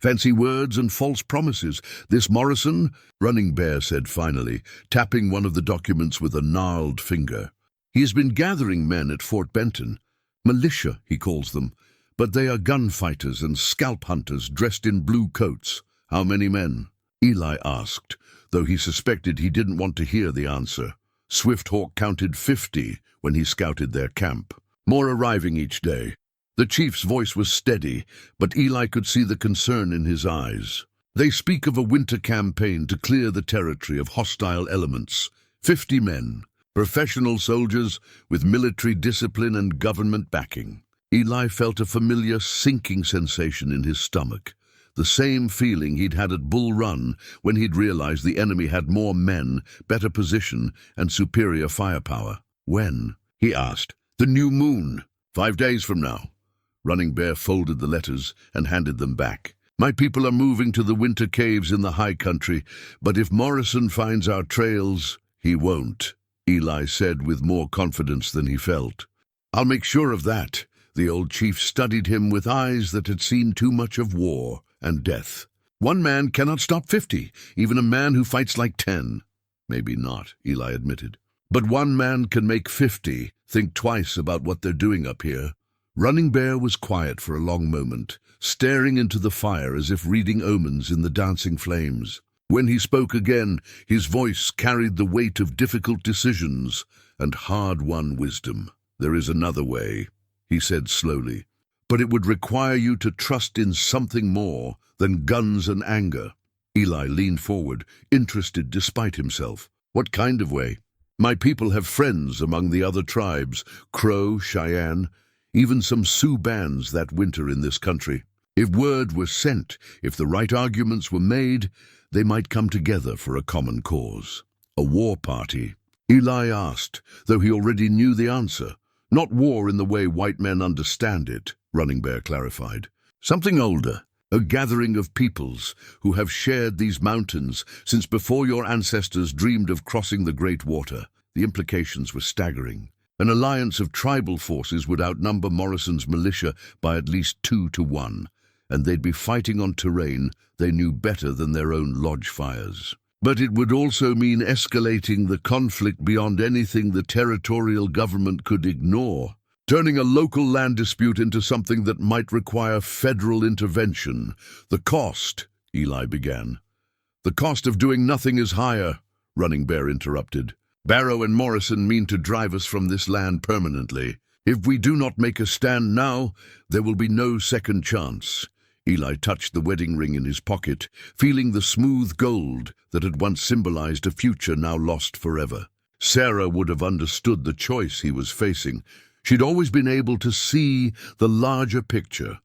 fancy words and false promises. "This Morrison," Running Bear said finally, tapping one of the documents with a gnarled finger. "He has been gathering men at Fort Benton. Militia, he calls them, but they are gunfighters and scalp hunters dressed in blue coats." "How many men?" Eli asked, though he suspected he didn't want to hear the answer. Swifthawk counted 50 when he scouted their camp. More arriving each day. The chief's voice was steady, but Eli could see the concern in his eyes. "They speak of a winter campaign to clear the territory of hostile elements. 50 men, professional soldiers with military discipline and government backing." Eli felt a familiar sinking sensation in his stomach. The same feeling he'd had at Bull Run when he'd realized the enemy had more men, better position, and superior firepower. "When?" he asked. "The new moon. 5 days from now." Running Bear folded the letters and handed them back. My people are moving to the winter caves in the high country, but if Morrison finds our trails, he won't, Eli said with more confidence than he felt. I'll make sure of that. The old chief studied him with eyes that had seen too much of war and death. One man cannot stop 50, even a man who fights like 10. Maybe not, Eli admitted. But one man can make 50 think twice about what they're doing up here. Running Bear was quiet for a long moment, staring into the fire as if reading omens in the dancing flames. When he spoke again, his voice carried the weight of difficult decisions and hard-won wisdom. There is another way, he said slowly, but it would require you to trust in something more than guns and anger. Eli leaned forward, interested despite himself. What kind of way? My people have friends among the other tribes, Crow, Cheyenne, even some Sioux bands that winter in this country. If word were sent, if the right arguments were made, they might come together for a common cause. A war party? Eli asked, though he already knew the answer. Not war in the way white men understand it, Running Bear clarified. Something older, a gathering of peoples who have shared these mountains since before your ancestors dreamed of crossing the Great Water. The implications were staggering. An alliance of tribal forces would outnumber Morrison's militia by at least 2 to 1, and they'd be fighting on terrain they knew better than their own lodge fires. But it would also mean escalating the conflict beyond anything the territorial government could ignore, turning a local land dispute into something that might require federal intervention. The cost, Eli began. The cost of doing nothing is higher, Running Bear interrupted. Barrow and Morrison mean to drive us from this land permanently. If we do not make a stand now, there will be no second chance. Eli touched the wedding ring in his pocket, feeling the smooth gold that had once symbolized a future now lost forever. Sarah would have understood the choice he was facing. She'd always been able to see the larger picture,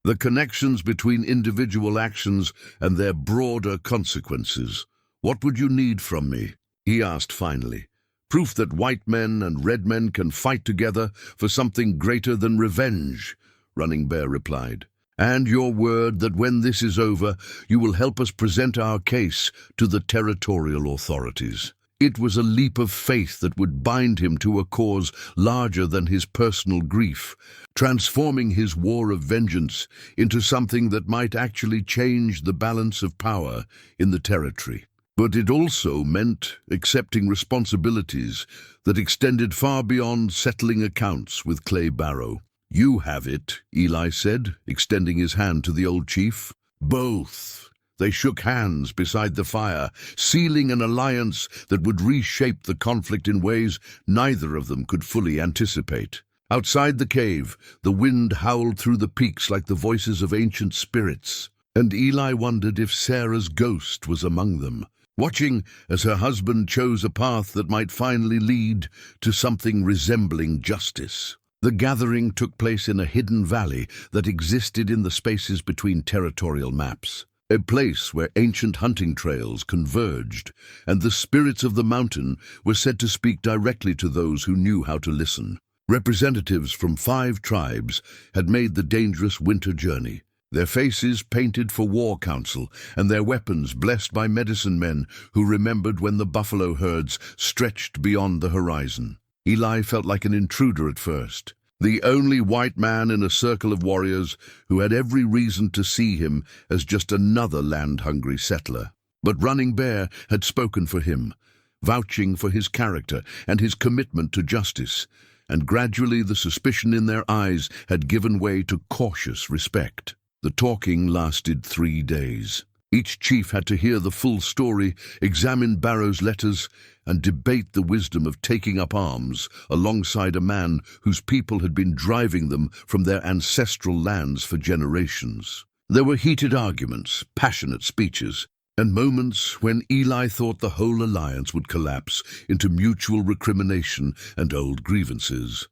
the connections between individual actions and their broader consequences. What would you need from me? He asked finally. Proof that white men and red men can fight together for something greater than revenge, Running Bear replied. And your word that when this is over, you will help us present our case to the territorial authorities. It was a leap of faith that would bind him to a cause larger than his personal grief, transforming his war of vengeance into something that might actually change the balance of power in the territory. But it also meant accepting responsibilities that extended far beyond settling accounts with Clay Barrow. You have it, Eli said, extending his hand to the old chief. Both. They shook hands beside the fire, sealing an alliance that would reshape the conflict in ways neither of them could fully anticipate. Outside the cave, the wind howled through the peaks like the voices of ancient spirits, and Eli wondered if Sarah's ghost was among them, watching as her husband chose a path that might finally lead to something resembling justice. The gathering took place in a hidden valley that existed in the spaces between territorial maps, a place where ancient hunting trails converged, and the spirits of the mountain were said to speak directly to those who knew how to listen. Representatives from 5 tribes had made the dangerous winter journey, their faces painted for war council and their weapons blessed by medicine men who remembered when the buffalo herds stretched beyond the horizon. Eli felt like an intruder at first, the only white man in a circle of warriors who had every reason to see him as just another land-hungry settler. But Running Bear had spoken for him, vouching for his character and his commitment to justice, and gradually the suspicion in their eyes had given way to cautious respect. The talking lasted 3 days. Each chief had to hear the full story, examine Barrow's letters, and debate the wisdom of taking up arms alongside a man whose people had been driving them from their ancestral lands for generations. There were heated arguments, passionate speeches, and moments when Eli thought the whole alliance would collapse into mutual recrimination and old grievances.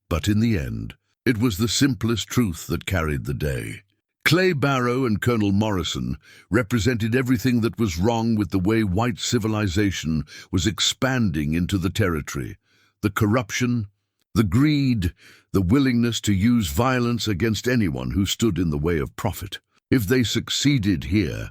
But in the end, it was the simplest truth that carried the day. Clay Barrow and Colonel Morrison represented everything that was wrong with the way white civilization was expanding into the territory. The corruption, the greed, the willingness to use violence against anyone who stood in the way of profit. If they succeeded here,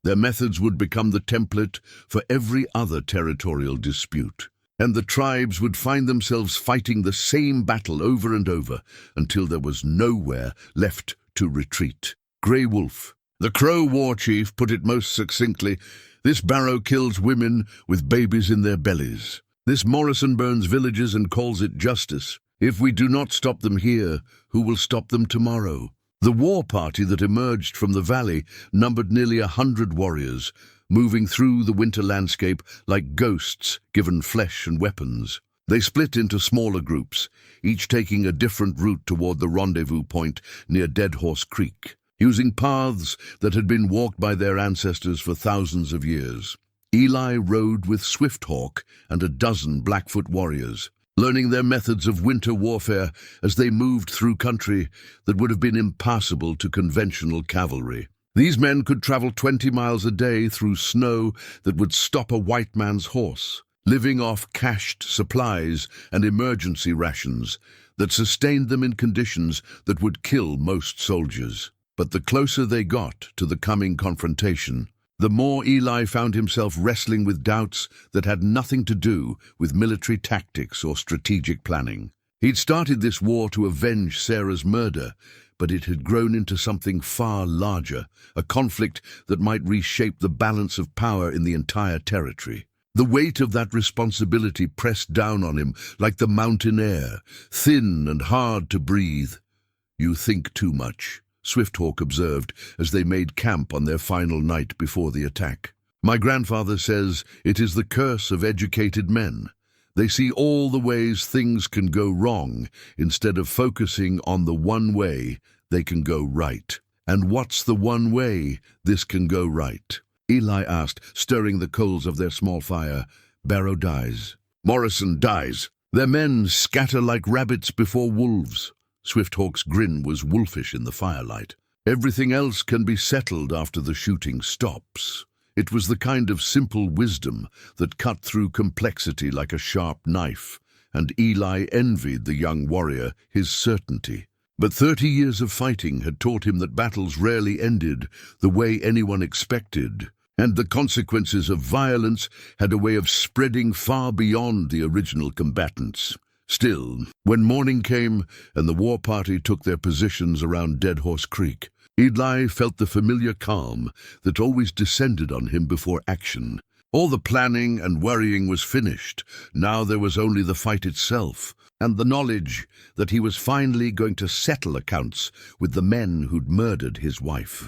their methods would become the template for every other territorial dispute, and the tribes would find themselves fighting the same battle over and over until there was nowhere left to retreat. Grey Wolf, the Crow war chief, put it most succinctly: "This Barrow kills women with babies in their bellies. This Morrison burns villages and calls it justice. If we do not stop them here, who will stop them tomorrow?" The war party that emerged from the valley numbered nearly 100 warriors, moving through the winter landscape like ghosts given flesh and weapons. They split into smaller groups, each taking a different route toward the rendezvous point near Dead Horse Creek, using paths that had been walked by their ancestors for thousands of years. Eli rode with Swifthawk and a dozen Blackfoot warriors, learning their methods of winter warfare as they moved through country that would have been impassable to conventional cavalry. These men could travel 20 miles a day through snow that would stop a white man's horse, living off cached supplies and emergency rations that sustained them in conditions that would kill most soldiers. But the closer they got to the coming confrontation, the more Eli found himself wrestling with doubts that had nothing to do with military tactics or strategic planning. He'd started this war to avenge Sarah's murder, but it had grown into something far larger, a conflict that might reshape the balance of power in the entire territory. The weight of that responsibility pressed down on him like the mountain air, thin and hard to breathe. "You think too much," Swifthawk observed as they made camp on their final night before the attack. "My grandfather says it is the curse of educated men. They see all the ways things can go wrong instead of focusing on the one way they can go right." "And what's the one way this can go right?" Eli asked, stirring the coals of their small fire. "Barrow dies. Morrison dies. Their men scatter like rabbits before wolves." Swifthawk's grin was wolfish in the firelight. "Everything else can be settled after the shooting stops." It was the kind of simple wisdom that cut through complexity like a sharp knife, and Eli envied the young warrior his certainty. But 30 years of fighting had taught him that battles rarely ended the way anyone expected, and the consequences of violence had a way of spreading far beyond the original combatants. Still, when morning came and the war party took their positions around Dead Horse Creek, Eli felt the familiar calm that always descended on him before action. All the planning and worrying was finished. Now there was only the fight itself, and the knowledge that he was finally going to settle accounts with the men who'd murdered his wife.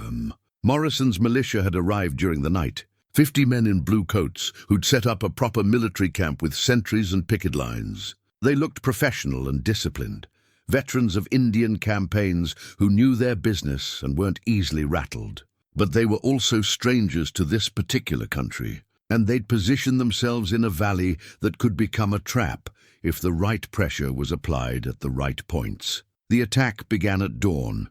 Morrison's militia had arrived during the night, 50 men in blue coats who'd set up a proper military camp with sentries and picket lines. They looked professional and disciplined, veterans of Indian campaigns who knew their business and weren't easily rattled. But they were also strangers to this particular country, and they'd positioned themselves in a valley that could become a trap if the right pressure was applied at the right points. The attack began at dawn,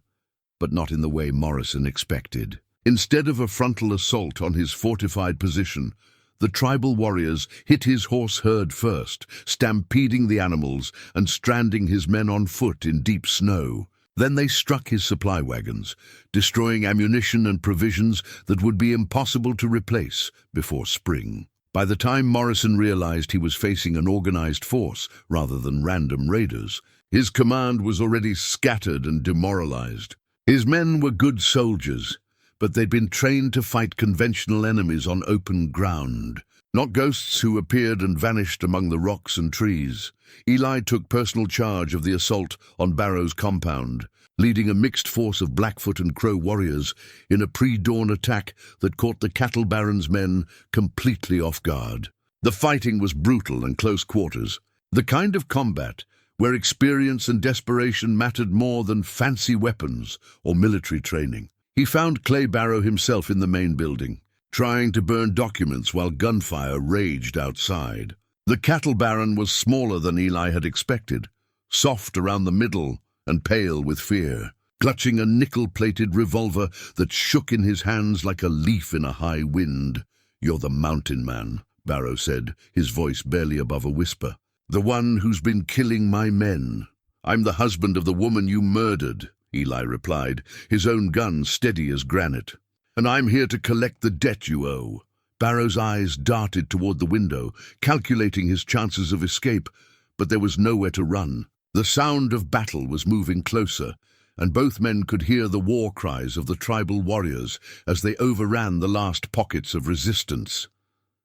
but not in the way Morrison expected. Instead of a frontal assault on his fortified position, the tribal warriors hit his horse herd first, stampeding the animals and stranding his men on foot in deep snow. Then they struck his supply wagons, destroying ammunition and provisions that would be impossible to replace before spring. By the time Morrison realized he was facing an organized force rather than random raiders, his command was already scattered and demoralized. His men were good soldiers, but they'd been trained to fight conventional enemies on open ground, not ghosts who appeared and vanished among the rocks and trees. Eli took personal charge of the assault on Barrow's compound, leading a mixed force of Blackfoot and Crow warriors in a pre-dawn attack that caught the cattle baron's men completely off guard. The fighting was brutal and close quarters, the kind of combat where experience and desperation mattered more than fancy weapons or military training. He found Clay Barrow himself in the main building, trying to burn documents while gunfire raged outside. The cattle baron was smaller than Eli had expected, soft around the middle and pale with fear, clutching a nickel-plated revolver that shook in his hands like a leaf in a high wind. "You're the mountain man," Barrow said, his voice barely above a whisper. "The one who's been killing my men. I'm the husband of the woman you murdered." Eli replied, his own gun steady as granite. "And I'm here to collect the debt you owe." Barrow's eyes darted toward the window, calculating his chances of escape, but there was nowhere to run. The sound of battle was moving closer, and both men could hear the war cries of the tribal warriors as they overran the last pockets of resistance.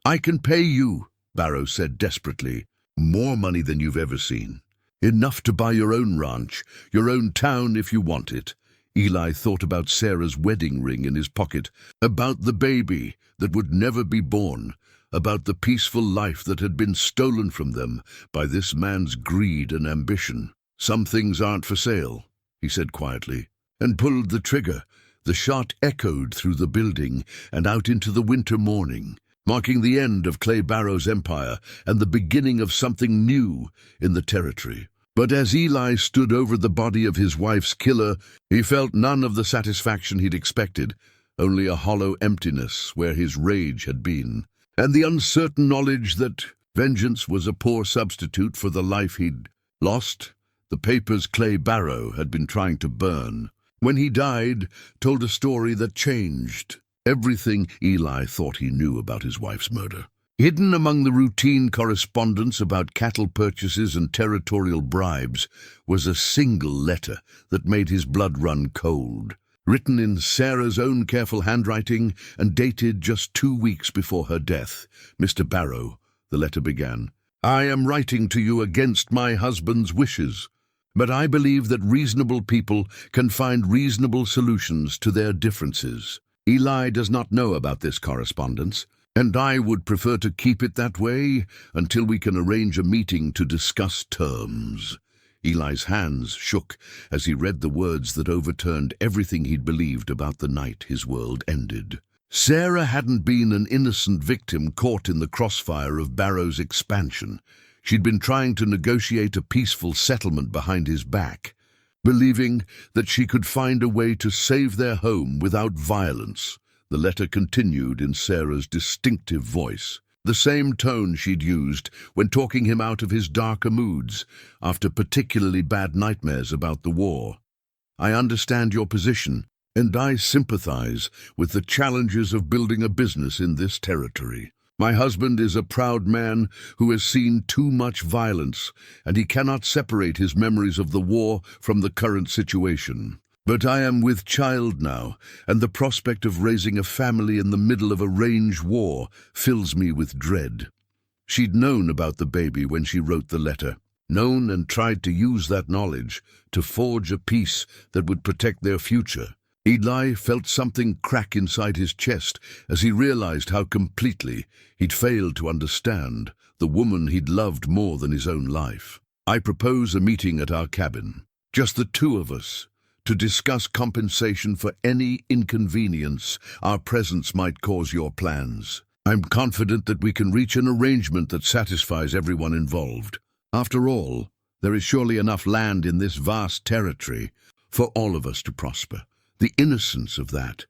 "I can pay you," Barrow said desperately. "More money than you've ever seen. Enough to buy your own ranch, your own town if you want it." Eli thought about Sarah's wedding ring in his pocket, about the baby that would never be born, about the peaceful life that had been stolen from them by this man's greed and ambition. "Some things aren't for sale," he said quietly, and pulled the trigger. The shot echoed through the building and out into the winter morning, marking the end of Clay Barrow's empire and the beginning of something new in the territory. But as Eli stood over the body of his wife's killer, he felt none of the satisfaction he'd expected, only a hollow emptiness where his rage had been, and the uncertain knowledge that vengeance was a poor substitute for the life he'd lost. The papers Clay Barrow had been trying to burn, when he died, told a story that changed everything Eli thought he knew about his wife's murder. Hidden among the routine correspondence about cattle purchases and territorial bribes was a single letter that made his blood run cold. Written in Sarah's own careful handwriting and dated just 2 weeks before her death. "Mr. Barrow," the letter began, "I am writing to you against my husband's wishes, but I believe that reasonable people can find reasonable solutions to their differences. Eli does not know about this correspondence, and I would prefer to keep it that way until we can arrange a meeting to discuss terms." Eli's hands shook as he read the words that overturned everything he'd believed about the night his world ended. Sarah hadn't been an innocent victim caught in the crossfire of Barrow's expansion. She'd been trying to negotiate a peaceful settlement behind his back, believing that she could find a way to save their home without violence. The letter continued in Sarah's distinctive voice, the same tone she'd used when talking him out of his darker moods after particularly bad nightmares about the war. "I understand your position, and I sympathize with the challenges of building a business in this territory. My husband is a proud man who has seen too much violence, and he cannot separate his memories of the war from the current situation. But I am with child now, and the prospect of raising a family in the middle of a range war fills me with dread." She'd known about the baby when she wrote the letter, known and tried to use that knowledge to forge a peace that would protect their future. Eli felt something crack inside his chest as he realized how completely he'd failed to understand the woman he'd loved more than his own life. "I propose a meeting at our cabin, just the two of us, to discuss compensation for any inconvenience our presence might cause your plans. I'm confident that we can reach an arrangement that satisfies everyone involved. After all, there is surely enough land in this vast territory for all of us to prosper." The innocence of that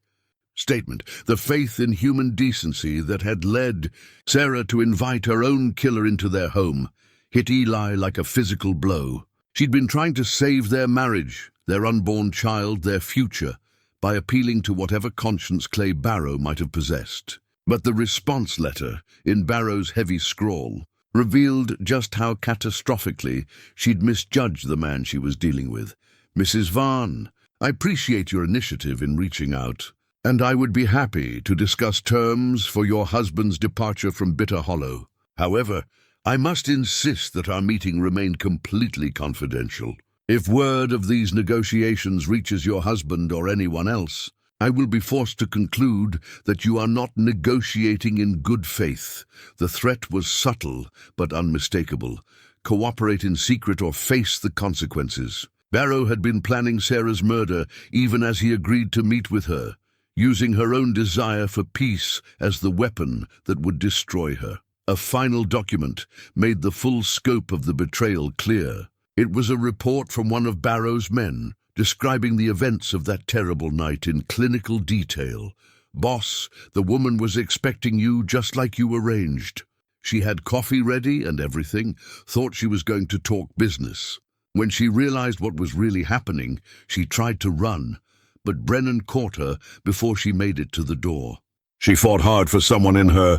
statement, the faith in human decency that had led Sarah to invite her own killer into their home, hit Eli like a physical blow. She'd been trying to save their marriage, their unborn child, their future, by appealing to whatever conscience Clay Barrow might have possessed. But the response letter, in Barrow's heavy scrawl, revealed just how catastrophically she'd misjudged the man she was dealing with. "Mrs. Varn, I appreciate your initiative in reaching out, and I would be happy to discuss terms for your husband's departure from Bitter Hollow. However, I must insist that our meeting remain completely confidential. If word of these negotiations reaches your husband or anyone else, I will be forced to conclude that you are not negotiating in good faith. The threat was subtle but unmistakable. Cooperate in secret or face the consequences." Barrow had been planning Sarah's murder even as he agreed to meet with her, using her own desire for peace as the weapon that would destroy her. A final document made the full scope of the betrayal clear. It was a report from one of Barrow's men, describing the events of that terrible night in clinical detail. "Boss, the woman was expecting you just like you arranged. She had coffee ready and everything, thought she was going to talk business. When she realized what was really happening, she tried to run, but Brennan caught her before she made it to the door. She fought hard for someone in her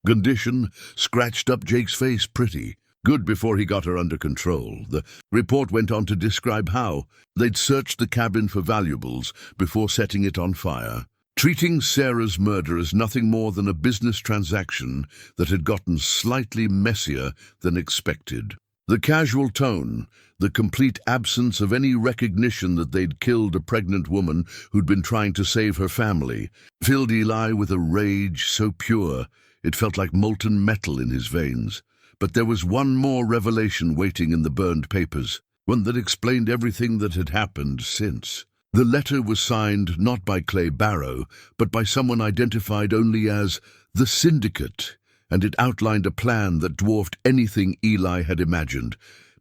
condition, scratched up Jake's face pretty. Good before he got her under control. The report went on to describe how they'd searched the cabin for valuables before setting it on fire, treating Sarah's murder as nothing more than a business transaction that had gotten slightly messier than expected. The casual tone, the complete absence of any recognition that they'd killed a pregnant woman who'd been trying to save her family, filled Eli with a rage so pure it felt like molten metal in his veins. But there was one more revelation waiting in the burned papers, one that explained everything that had happened since. The letter was signed not by Clay Barrow, but by someone identified only as the Syndicate, and it outlined a plan that dwarfed anything Eli had imagined.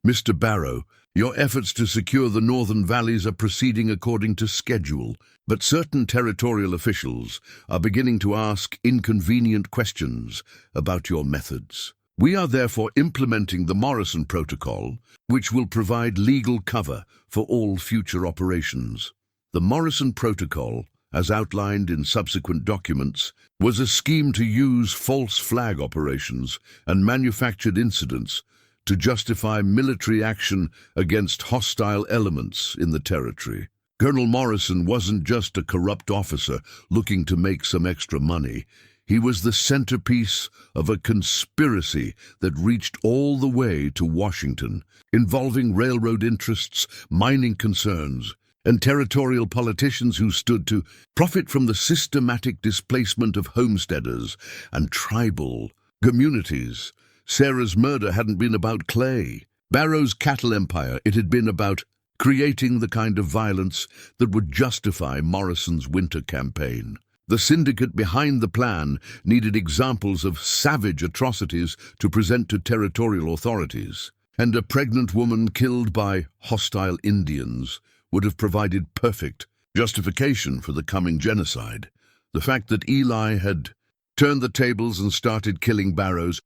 Mr. Barrow, your efforts to secure the northern valleys are proceeding according to schedule, but certain territorial officials are beginning to ask inconvenient questions about your methods. We are therefore implementing the Morrison Protocol, which will provide legal cover for all future operations. The Morrison Protocol, as outlined in subsequent documents, was a scheme to use false flag operations and manufactured incidents to justify military action against hostile elements in the territory. Colonel Morrison wasn't just a corrupt officer looking to make some extra money. He was the centerpiece of a conspiracy that reached all the way to Washington, involving railroad interests, mining concerns, and territorial politicians who stood to profit from the systematic displacement of homesteaders and tribal communities. Sarah's murder hadn't been about Clay Barrow's cattle empire. It had been about creating the kind of violence that would justify Morrison's winter campaign. The syndicate behind the plan needed examples of savage atrocities to present to territorial authorities, and a pregnant woman killed by hostile Indians would have provided perfect justification for the coming genocide. The fact that Eli had turned the tables and started killing Barrow's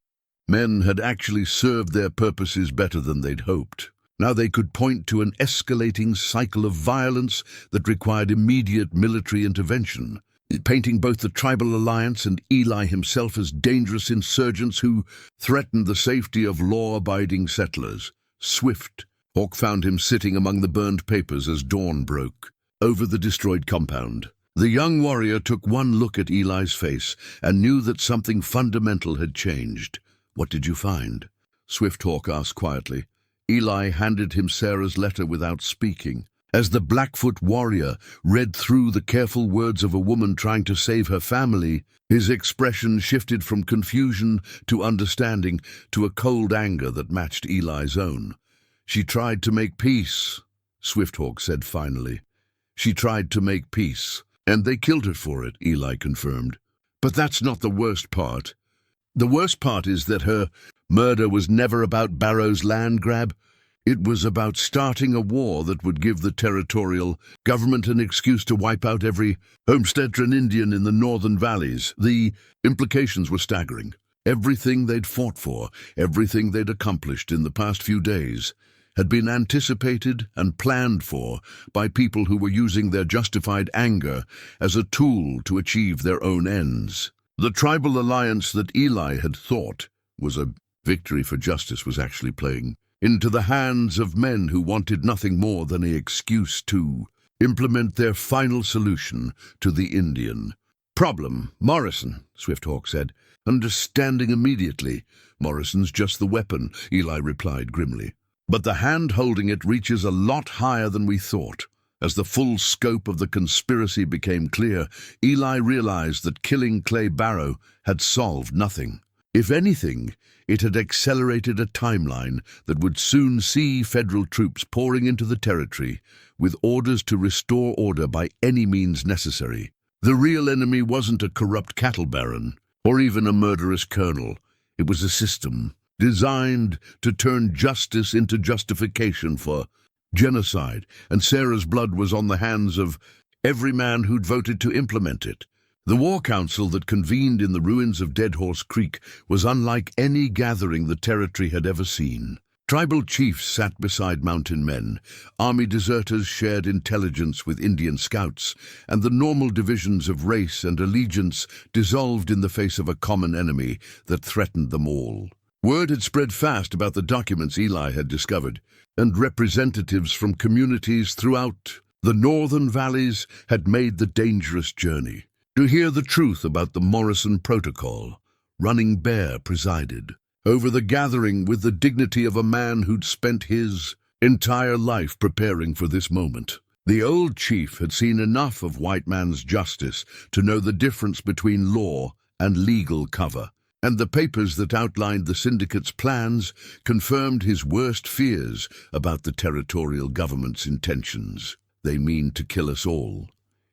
men had actually served their purposes better than they'd hoped. Now they could point to an escalating cycle of violence that required immediate military intervention, painting both the tribal alliance and Eli himself as dangerous insurgents who threatened the safety of law-abiding settlers. Swift Hawk found him sitting among the burned papers as dawn broke over the destroyed compound. The young warrior took one look at Eli's face and knew that something fundamental had changed. "What did you find?" Swift Hawk asked quietly. Eli handed him Sarah's letter without speaking. As the Blackfoot warrior read through the careful words of a woman trying to save her family, his expression shifted from confusion to understanding to a cold anger that matched Eli's own. "She tried to make peace," Swifthawk said finally. "She tried to make peace, and they killed her for it," Eli confirmed. "But that's not the worst part. The worst part is that her murder was never about Barrow's land grab. It was about starting a war that would give the territorial government an excuse to wipe out every homesteader and Indian in the northern valleys. The implications were staggering. Everything they'd fought for, everything they'd accomplished in the past few days, had been anticipated and planned for by people who were using their justified anger as a tool to achieve their own ends. The tribal alliance that Eli had thought was a victory for justice was actually playing into the hands of men who wanted nothing more than an excuse to implement their final solution to the Indian problem. "Morrison," Swifthawk said, understanding immediately. "Morrison's just the weapon," Eli replied grimly. "But the hand holding it reaches a lot higher than we thought." As the full scope of the conspiracy became clear, Eli realized that killing Clay Barrow had solved nothing. If anything, it had accelerated a timeline that would soon see federal troops pouring into the territory with orders to restore order by any means necessary. The real enemy wasn't a corrupt cattle baron or even a murderous colonel. It was a system designed to turn justice into justification for genocide, and Sarah's blood was on the hands of every man who'd voted to implement it. The war council that convened in the ruins of Dead Horse Creek was unlike any gathering the territory had ever seen. Tribal chiefs sat beside mountain men, army deserters shared intelligence with Indian scouts, and the normal divisions of race and allegiance dissolved in the face of a common enemy that threatened them all. Word had spread fast about the documents Eli had discovered, and representatives from communities throughout the northern valleys had made the dangerous journey to hear the truth about the Morrison Protocol. Running Bear presided over the gathering with the dignity of a man who'd spent his entire life preparing for this moment. The old chief had seen enough of white man's justice to know the difference between law and legal cover, and the papers that outlined the syndicate's plans confirmed his worst fears about the territorial government's intentions. "They mean to kill us all,"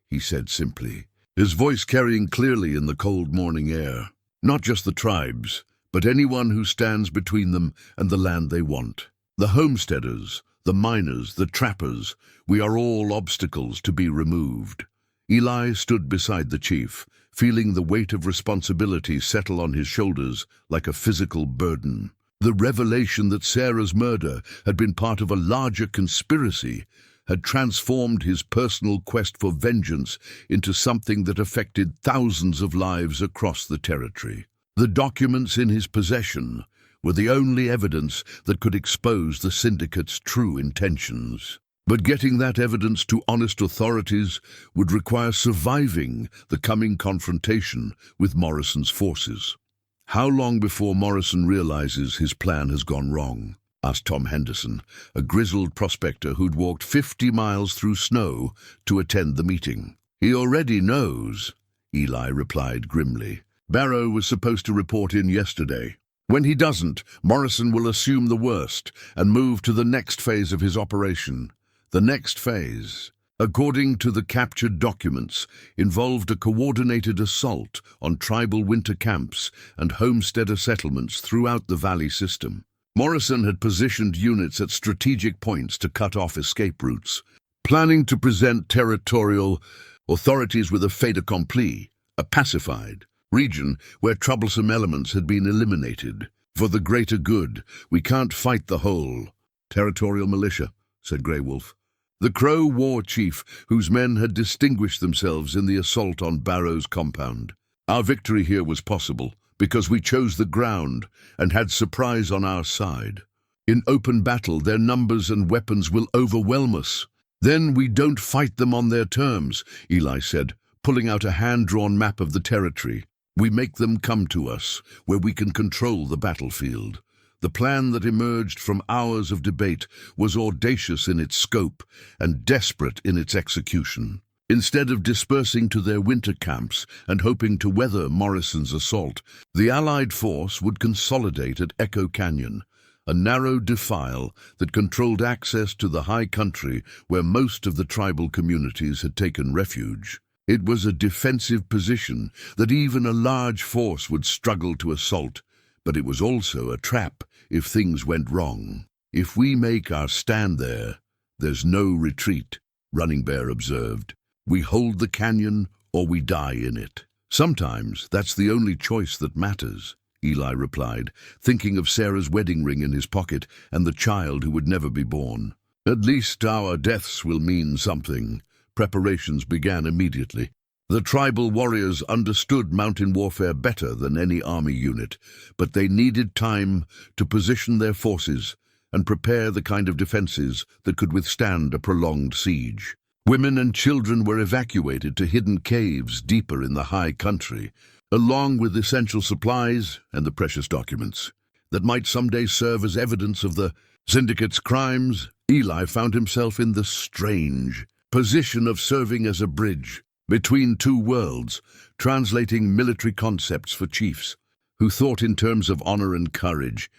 he said simply, his voice carrying clearly in the cold morning air. "Not just the tribes, but anyone who stands between them and the land they want. The homesteaders, the miners, the trappers, we are all obstacles to be removed." Eli stood beside the chief, feeling the weight of responsibility settle on his shoulders like a physical burden. The revelation that Sarah's murder had been part of a larger conspiracy had transformed his personal quest for vengeance into something that affected thousands of lives across the territory. The documents in his possession were the only evidence that could expose the syndicate's true intentions. But getting that evidence to honest authorities would require surviving the coming confrontation with Morrison's forces. "How long before Morrison realizes his plan has gone wrong?" asked Tom Henderson, a grizzled prospector who'd walked 50 miles through snow to attend the meeting. "He already knows," Eli replied grimly. "Barrow was supposed to report in yesterday. When he doesn't, Morrison will assume the worst and move to the next phase of his operation. The next phase, according to the captured documents, involved a coordinated assault on tribal winter camps and homesteader settlements throughout the valley system. Morrison had positioned units at strategic points to cut off escape routes, planning to present territorial authorities with a fait accompli, a pacified region where troublesome elements had been eliminated. "For the greater good, we can't fight the whole territorial militia," said Grey Wolf, the Crow war chief whose men had distinguished themselves in the assault on Barrow's compound. "Our victory here was possible because we chose the ground and had surprise on our side. In open battle, their numbers and weapons will overwhelm us. Then we don't fight them on their terms," Eli said, pulling out a hand-drawn map of the territory. "We make them come to us, where we can control the battlefield." The plan that emerged from hours of debate was audacious in its scope and desperate in its execution. Instead of dispersing to their winter camps and hoping to weather Morrison's assault, the Allied force would consolidate at Echo Canyon, a narrow defile that controlled access to the high country where most of the tribal communities had taken refuge. It was a defensive position that even a large force would struggle to assault, but it was also a trap if things went wrong. "If we make our stand there, there's no retreat," Running Bear observed. "We hold the canyon or we die in it. Sometimes that's the only choice that matters," Eli replied, thinking of Sarah's wedding ring in his pocket and the child who would never be born. "At least our deaths will mean something." Preparations began immediately. The tribal warriors understood mountain warfare better than any army unit, but they needed time to position their forces and prepare the kind of defenses that could withstand a prolonged siege. Women and children were evacuated to hidden caves deeper in the high country, along with essential supplies and the precious documents that might someday serve as evidence of the syndicate's crimes. Eli found himself in the strange position of serving as a bridge between two worlds, translating military concepts for chiefs who thought in terms of honor and courage,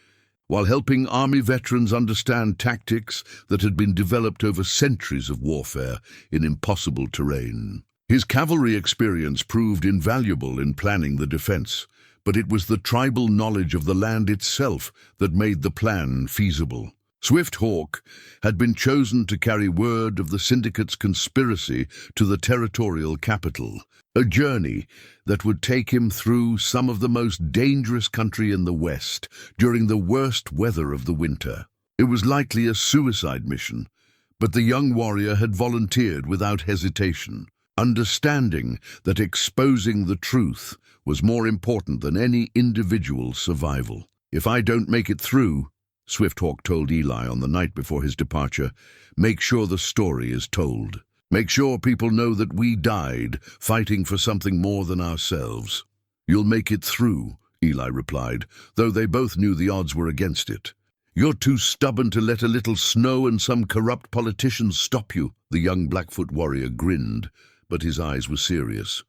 while helping army veterans understand tactics that had been developed over centuries of warfare in impossible terrain. His cavalry experience proved invaluable in planning the defense, but it was the tribal knowledge of the land itself that made the plan feasible. Swift Hawk had been chosen to carry word of the syndicate's conspiracy to the territorial capital, a journey that would take him through some of the most dangerous country in the West during the worst weather of the winter. It was likely a suicide mission, but the young warrior had volunteered without hesitation, understanding that exposing the truth was more important than any individual's survival. "If I don't make it through," Swifthawk told Eli on the night before his departure, "make sure the story is told. Make sure people know that we died fighting for something more than ourselves." "You'll make it through," Eli replied, though they both knew the odds were against it. "You're too stubborn to let a little snow and some corrupt politicians stop you," the young Blackfoot warrior grinned, but his eyes were serious.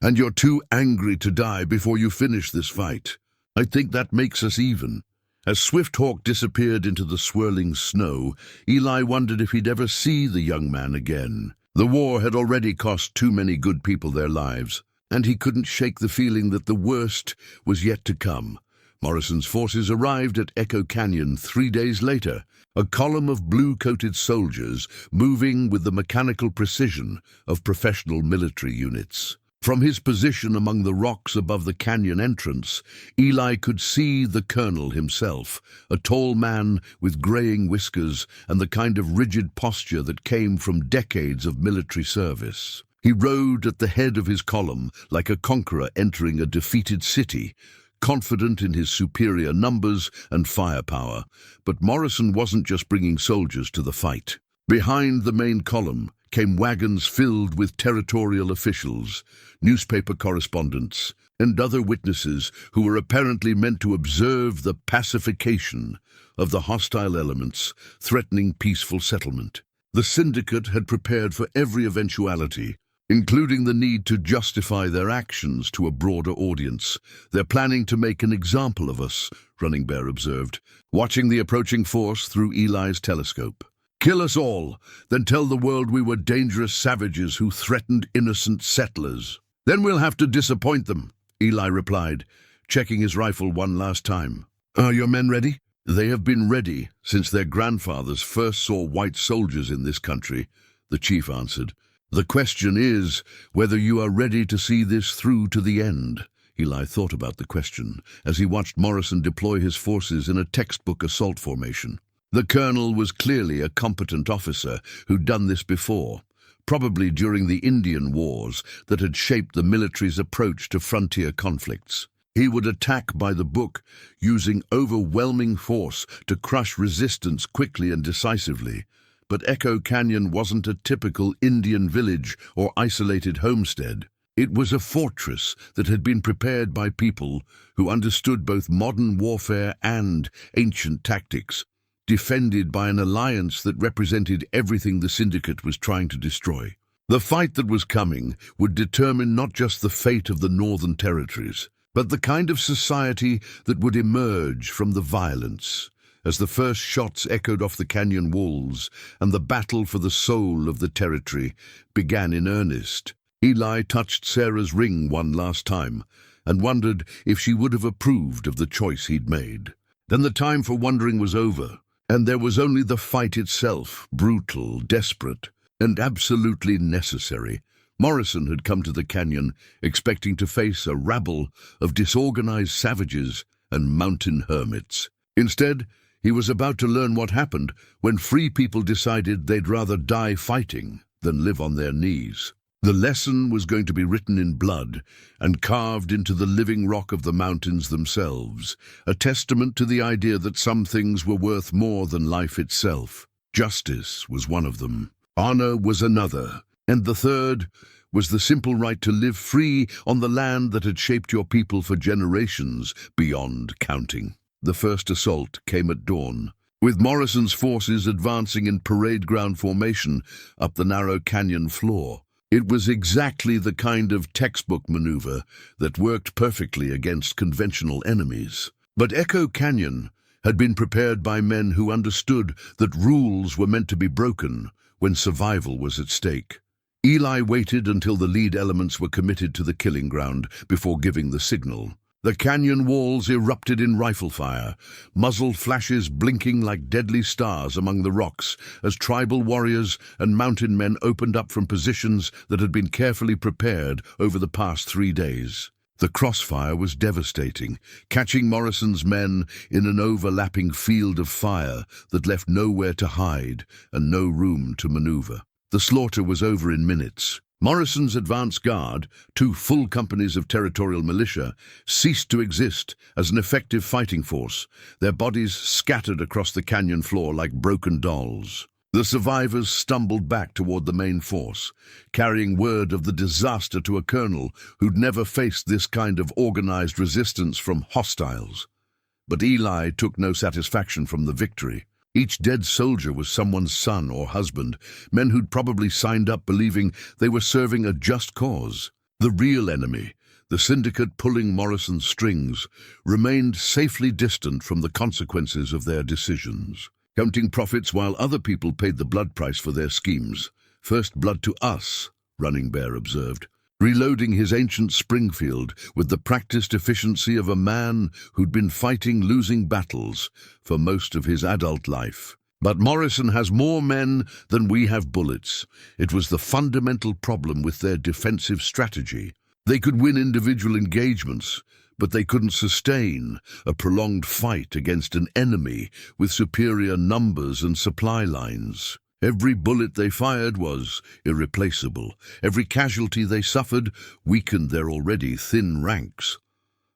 "And you're too angry to die before you finish this fight. I think that makes us even." As Swifthawk disappeared into the swirling snow, Eli wondered if he'd ever see the young man again. The war had already cost too many good people their lives, and he couldn't shake the feeling that the worst was yet to come. Morrison's forces arrived at Echo Canyon 3 days later, a column of blue-coated soldiers moving with the mechanical precision of professional military units. From his position among the rocks above the canyon entrance, Eli could see the colonel himself, a tall man with graying whiskers and the kind of rigid posture that came from decades of military service. He rode at the head of his column like a conqueror entering a defeated city, confident in his superior numbers and firepower. But Morrison wasn't just bringing soldiers to the fight. Behind the main column came wagons filled with territorial officials, newspaper correspondents, and other witnesses who were apparently meant to observe the pacification of the hostile elements threatening peaceful settlement. The syndicate had prepared for every eventuality, including the need to justify their actions to a broader audience. "They're planning to make an example of us," Running Bear observed, watching the approaching force through Eli's telescope. "Kill us all, then tell the world we were dangerous savages who threatened innocent settlers. Then we'll have to disappoint them," Eli replied, checking his rifle one last time. "Are your men ready?" "They have been ready since their grandfathers first saw white soldiers in this country," the chief answered. "The question is whether you are ready to see this through to the end." Eli thought about the question as he watched Morrison deploy his forces in a textbook assault formation. The colonel was clearly a competent officer who'd done this before, probably during the Indian Wars that had shaped the military's approach to frontier conflicts. He would attack by the book, using overwhelming force to crush resistance quickly and decisively. But Echo Canyon wasn't a typical Indian village or isolated homestead. It was a fortress that had been prepared by people who understood both modern warfare and ancient tactics, defended by an alliance that represented everything the syndicate was trying to destroy. The fight that was coming would determine not just the fate of the Northern Territories, but the kind of society that would emerge from the violence. As the first shots echoed off the canyon walls and the battle for the soul of the territory began in earnest, Eli touched Sarah's ring one last time and wondered if she would have approved of the choice he'd made. Then the time for wondering was over, and there was only the fight itself, brutal, desperate, and absolutely necessary. Morrison had come to the canyon expecting to face a rabble of disorganized savages and mountain hermits. Instead, he was about to learn what happened when free people decided they'd rather die fighting than live on their knees. The lesson was going to be written in blood and carved into the living rock of the mountains themselves, a testament to the idea that some things were worth more than life itself. Justice was one of them. Honor was another. And the third was the simple right to live free on the land that had shaped your people for generations beyond counting. The first assault came at dawn, with Morrison's forces advancing in parade ground formation up the narrow canyon floor. It was exactly the kind of textbook maneuver that worked perfectly against conventional enemies. But Echo Canyon had been prepared by men who understood that rules were meant to be broken when survival was at stake. Eli waited until the lead elements were committed to the killing ground before giving the signal. The canyon walls erupted in rifle fire, muzzle flashes blinking like deadly stars among the rocks as tribal warriors and mountain men opened up from positions that had been carefully prepared over the past 3 days. The crossfire was devastating, catching Morrison's men in an overlapping field of fire that left nowhere to hide and no room to maneuver. The slaughter was over in minutes. Morrison's advance guard, 2 full companies of territorial militia, ceased to exist as an effective fighting force, their bodies scattered across the canyon floor like broken dolls. The survivors stumbled back toward the main force, carrying word of the disaster to a colonel who'd never faced this kind of organized resistance from hostiles. But Eli took no satisfaction from the victory. Each dead soldier was someone's son or husband, men who'd probably signed up believing they were serving a just cause. The real enemy, the syndicate pulling Morrison's strings, remained safely distant from the consequences of their decisions, counting profits while other people paid the blood price for their schemes. "First blood to us," Running Bear observed, reloading his ancient Springfield with the practiced efficiency of a man who'd been fighting losing battles for most of his adult life. "But Morrison has more men than we have bullets. It was the fundamental problem with their defensive strategy. They could win individual engagements, but they couldn't sustain a prolonged fight against an enemy with superior numbers and supply lines. Every bullet they fired was irreplaceable. Every casualty they suffered weakened their already thin ranks."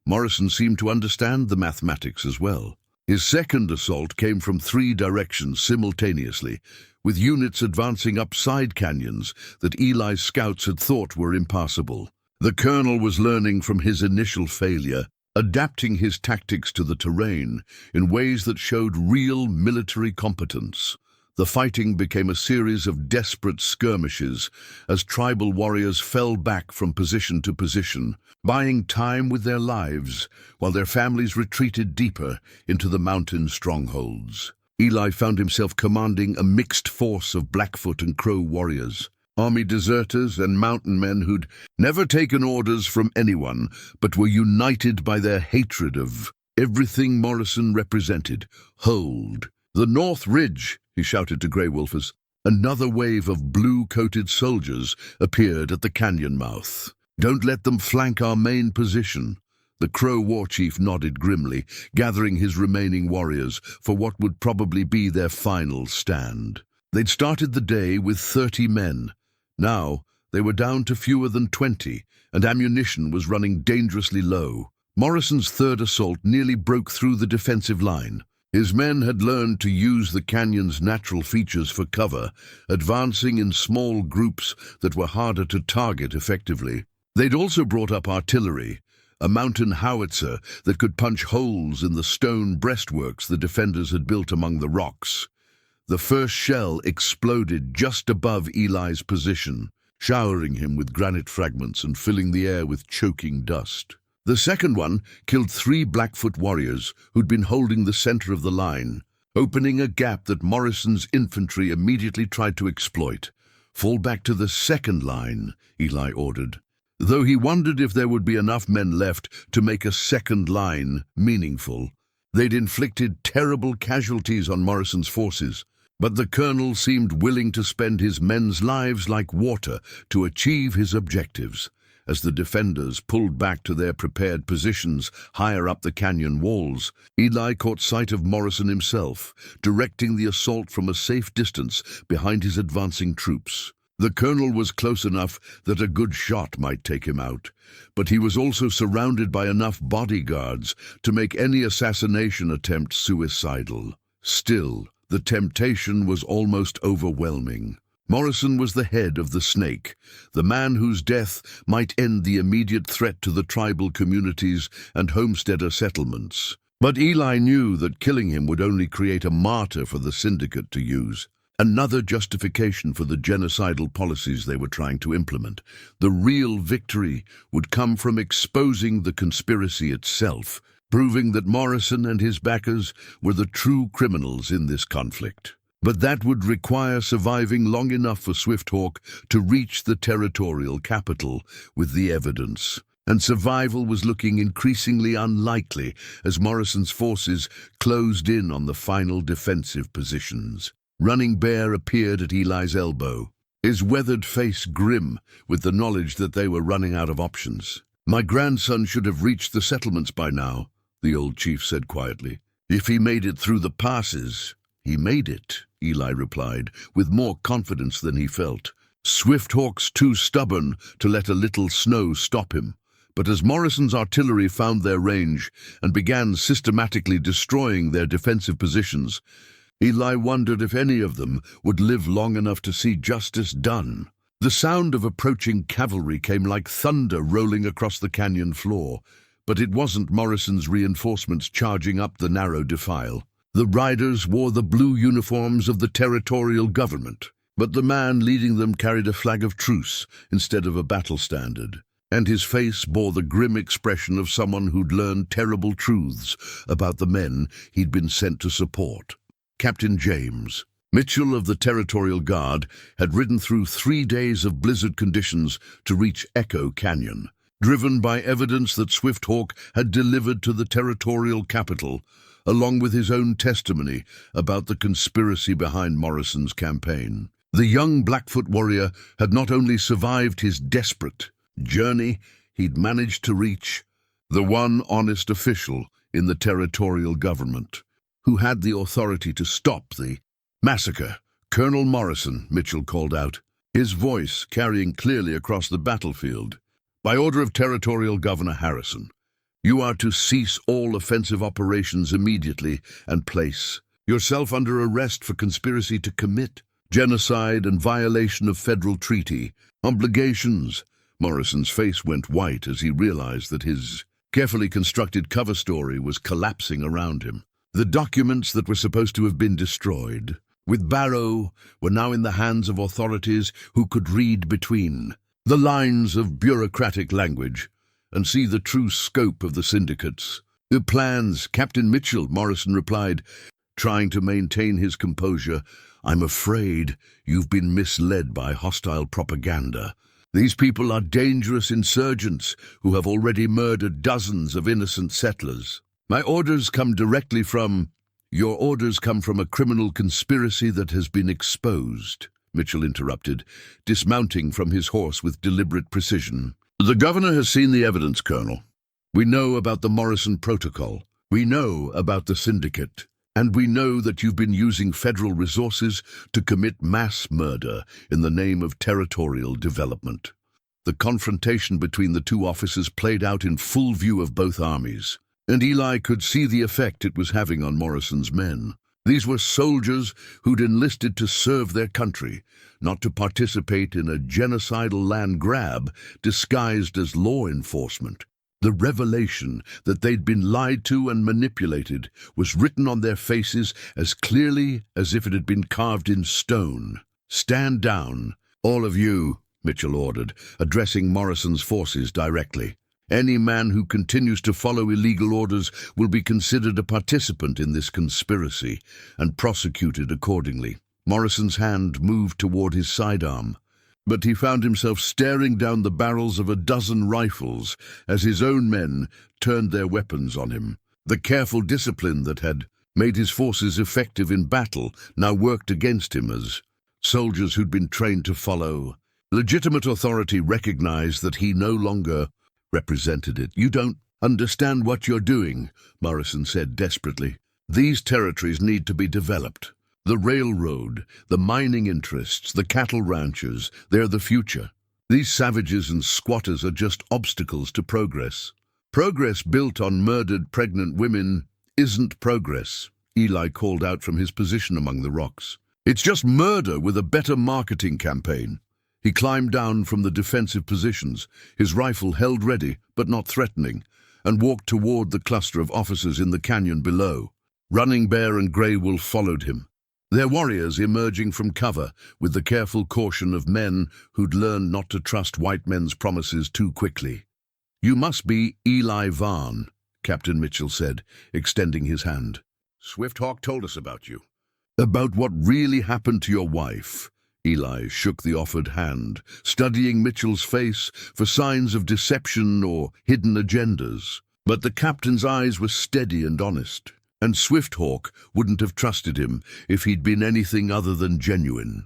Morrison seemed to understand the mathematics as well. His second assault came from 3 directions simultaneously, with units advancing up side canyons that Eli's scouts had thought were impassable. The colonel was learning from his initial failure, adapting his tactics to the terrain in ways that showed real military competence. The fighting became a series of desperate skirmishes as tribal warriors fell back from position to position, buying time with their lives while their families retreated deeper into the mountain strongholds. Eli found himself commanding a mixed force of Blackfoot and Crow warriors, army deserters and mountain men who'd never taken orders from anyone but were united by their hatred of everything Morrison represented. "Hold! The North Ridge!" he shouted to Grey Wolf as another wave of blue-coated soldiers appeared at the canyon mouth. "Don't let them flank our main position." The Crow war chief nodded grimly, gathering his remaining warriors for what would probably be their final stand. They'd started the day with 30 men. Now they were down to fewer than 20, and ammunition was running dangerously low. Morrison's third assault nearly broke through the defensive line. His men had learned to use the canyon's natural features for cover, advancing in small groups that were harder to target effectively. They'd also brought up artillery, a mountain howitzer that could punch holes in the stone breastworks the defenders had built among the rocks. The first shell exploded just above Eli's position, showering him with granite fragments and filling the air with choking dust. The second one killed 3 Blackfoot warriors who'd been holding the center of the line, opening a gap that Morrison's infantry immediately tried to exploit. "Fall back to the second line," Eli ordered, though he wondered if there would be enough men left to make a second line meaningful. They'd inflicted terrible casualties on Morrison's forces, but the colonel seemed willing to spend his men's lives like water to achieve his objectives. As the defenders pulled back to their prepared positions higher up the canyon walls, Eli caught sight of Morrison himself, directing the assault from a safe distance behind his advancing troops. The colonel was close enough that a good shot might take him out, but he was also surrounded by enough bodyguards to make any assassination attempt suicidal. Still, the temptation was almost overwhelming. Morrison was the head of the snake, the man whose death might end the immediate threat to the tribal communities and homesteader settlements. But Eli knew that killing him would only create a martyr for the syndicate to use, another justification for the genocidal policies they were trying to implement. The real victory would come from exposing the conspiracy itself, proving that Morrison and his backers were the true criminals in this conflict. But that would require surviving long enough for Swifthawk to reach the territorial capital with the evidence. And survival was looking increasingly unlikely as Morrison's forces closed in on the final defensive positions. Running Bear appeared at Eli's elbow, his weathered face grim with the knowledge that they were running out of options. My grandson should have reached the settlements by now, the old chief said quietly. If he made it through the passes. He made it, Eli replied, with more confidence than he felt. Swifthawk's too stubborn to let a little snow stop him. But as Morrison's artillery found their range and began systematically destroying their defensive positions, Eli wondered if any of them would live long enough to see justice done. The sound of approaching cavalry came like thunder rolling across the canyon floor, but it wasn't Morrison's reinforcements charging up the narrow defile. The riders wore the blue uniforms of the territorial government, but the man leading them carried a flag of truce instead of a battle standard, and his face bore the grim expression of someone who'd learned terrible truths about the men he'd been sent to support. Captain James Mitchell of the Territorial Guard had ridden through 3 days of blizzard conditions to reach Echo Canyon, driven by evidence that Swifthawk had delivered to the territorial capital, along with his own testimony about the conspiracy behind Morrison's campaign. The young Blackfoot warrior had not only survived his desperate journey, he'd managed to reach the one honest official in the territorial government who had the authority to stop the massacre. Colonel Morrison, Mitchell called out, his voice carrying clearly across the battlefield. By order of Territorial Governor Harrison, you are to cease all offensive operations immediately and place yourself under arrest for conspiracy to commit genocide and violation of federal treaty obligations. Morrison's face went white as he realized that his carefully constructed cover story was collapsing around him. The documents that were supposed to have been destroyed with Barrow were now in the hands of authorities who could read between the lines of bureaucratic language and see the true scope of the syndicates. The plans, Captain Mitchell, Morrison replied, trying to maintain his composure. I'm afraid you've been misled by hostile propaganda. These people are dangerous insurgents who have already murdered dozens of innocent settlers. My orders come directly from... Your orders come from a criminal conspiracy that has been exposed, Mitchell interrupted, dismounting from his horse with deliberate precision. The governor has seen the evidence, Colonel. We know about the Morrison Protocol. We know about the syndicate. And we know that you've been using federal resources to commit mass murder in the name of territorial development. The confrontation between the two officers played out in full view of both armies, and Eli could see the effect it was having on Morrison's men. These were soldiers who'd enlisted to serve their country, not to participate in a genocidal land grab disguised as law enforcement. The revelation that they'd been lied to and manipulated was written on their faces as clearly as if it had been carved in stone. Stand down, all of you, Mitchell ordered, addressing Morrison's forces directly. Any man who continues to follow illegal orders will be considered a participant in this conspiracy and prosecuted accordingly. Morrison's hand moved toward his sidearm, but he found himself staring down the barrels of a dozen rifles as his own men turned their weapons on him. The careful discipline that had made his forces effective in battle now worked against him as soldiers who'd been trained to follow legitimate authority recognized that he no longer represented it. You don't understand what you're doing, Morrison said desperately. These territories need to be developed. The railroad, the mining interests, the cattle ranchers, they're the future. These savages and squatters are just obstacles to progress. Progress built on murdered pregnant women isn't progress, Eli called out from his position among the rocks. It's just murder with a better marketing campaign. He climbed down from the defensive positions, his rifle held ready but not threatening, and walked toward the cluster of officers in the canyon below. Running Bear and Grey Wolf followed him, their warriors emerging from cover with the careful caution of men who'd learned not to trust white men's promises too quickly. You must be Eli Varn, Captain Mitchell said, extending his hand. Swifthawk told us about you. About what really happened to your wife. Eli shook the offered hand, studying Mitchell's face for signs of deception or hidden agendas. But the captain's eyes were steady and honest, and Swifthawk wouldn't have trusted him if he'd been anything other than genuine.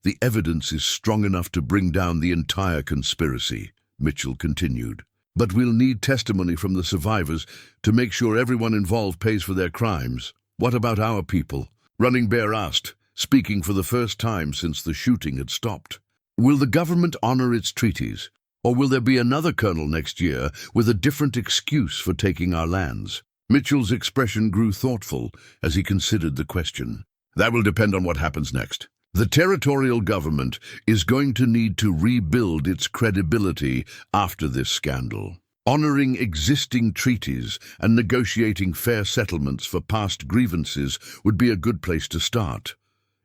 The evidence is strong enough to bring down the entire conspiracy, Mitchell continued. But we'll need testimony from the survivors to make sure everyone involved pays for their crimes. What about our people? Running Bear asked, speaking for the first time since the shooting had stopped. Will the government honor its treaties? Or will there be another colonel next year with a different excuse for taking our lands? Mitchell's expression grew thoughtful as he considered the question. That will depend on what happens next. The territorial government is going to need to rebuild its credibility after this scandal. Honoring existing treaties and negotiating fair settlements for past grievances would be a good place to start.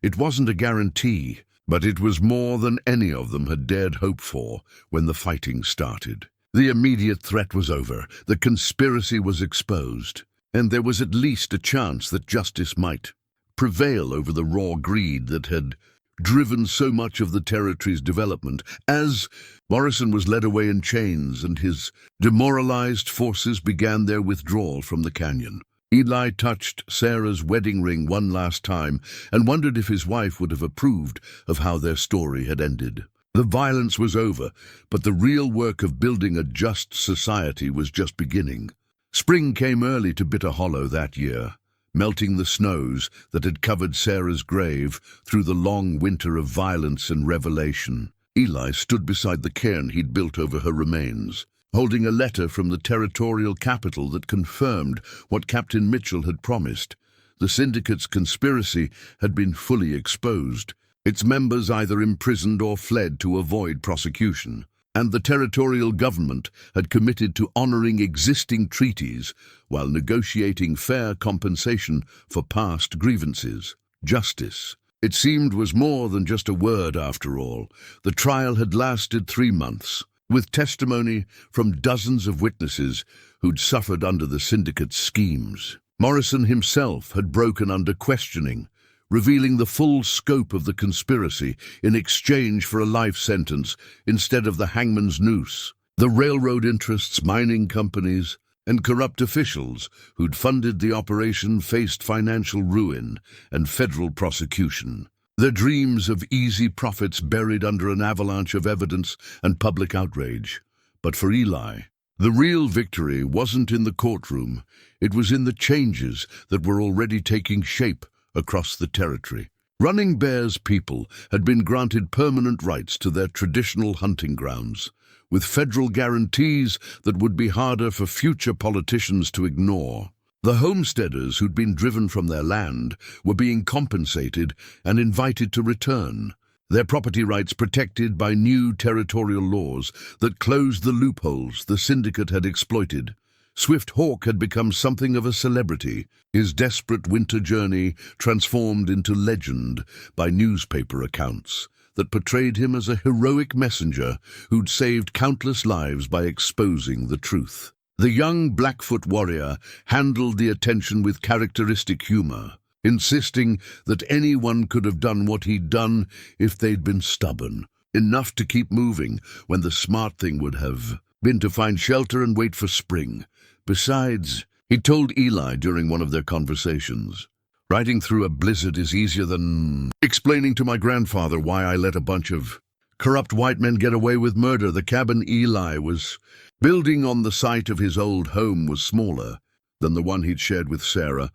It wasn't a guarantee, but it was more than any of them had dared hope for when the fighting started. The immediate threat was over, the conspiracy was exposed, and there was at least a chance that justice might prevail over the raw greed that had driven so much of the territory's development. As Morrison was led away in chains and his demoralized forces began their withdrawal from the canyon, Eli touched Sarah's wedding ring one last time and wondered if his wife would have approved of how their story had ended. The violence was over, but the real work of building a just society was just beginning. Spring came early to Bitter Hollow that year, melting the snows that had covered Sarah's grave through the long winter of violence and revelation. Eli stood beside the cairn he'd built over her remains, holding a letter from the territorial capital that confirmed what Captain Mitchell had promised. The syndicate's conspiracy had been fully exposed, its members either imprisoned or fled to avoid prosecution, and the territorial government had committed to honoring existing treaties while negotiating fair compensation for past grievances. Justice, it seemed, was more than just a word after all. The trial had lasted 3 months, with testimony from dozens of witnesses who'd suffered under the syndicate's schemes. Morrison himself had broken under questioning, revealing the full scope of the conspiracy in exchange for a life sentence instead of the hangman's noose. The railroad interests, mining companies, and corrupt officials who'd funded the operation faced financial ruin and federal prosecution. Their dreams of easy profits buried under an avalanche of evidence and public outrage. But for Eli, the real victory wasn't in the courtroom. It was in the changes that were already taking shape across the territory. Running Bear's people had been granted permanent rights to their traditional hunting grounds, with federal guarantees that would be harder for future politicians to ignore. The homesteaders who'd been driven from their land were being compensated and invited to return, their property rights protected by new territorial laws that closed the loopholes the syndicate had exploited. Swift Hawk had become something of a celebrity, his desperate winter journey transformed into legend by newspaper accounts that portrayed him as a heroic messenger who'd saved countless lives by exposing the truth. The young Blackfoot warrior handled the attention with characteristic humor, insisting that anyone could have done what he'd done if they'd been stubborn enough to keep moving, when the smart thing would have been to find shelter and wait for spring. Besides, he told Eli during one of their conversations, riding through a blizzard is easier than explaining to my grandfather why I let a bunch of corrupt white men get away with murder. The cabin Eli was building on the site of his old home was smaller than the one he'd shared with Sarah,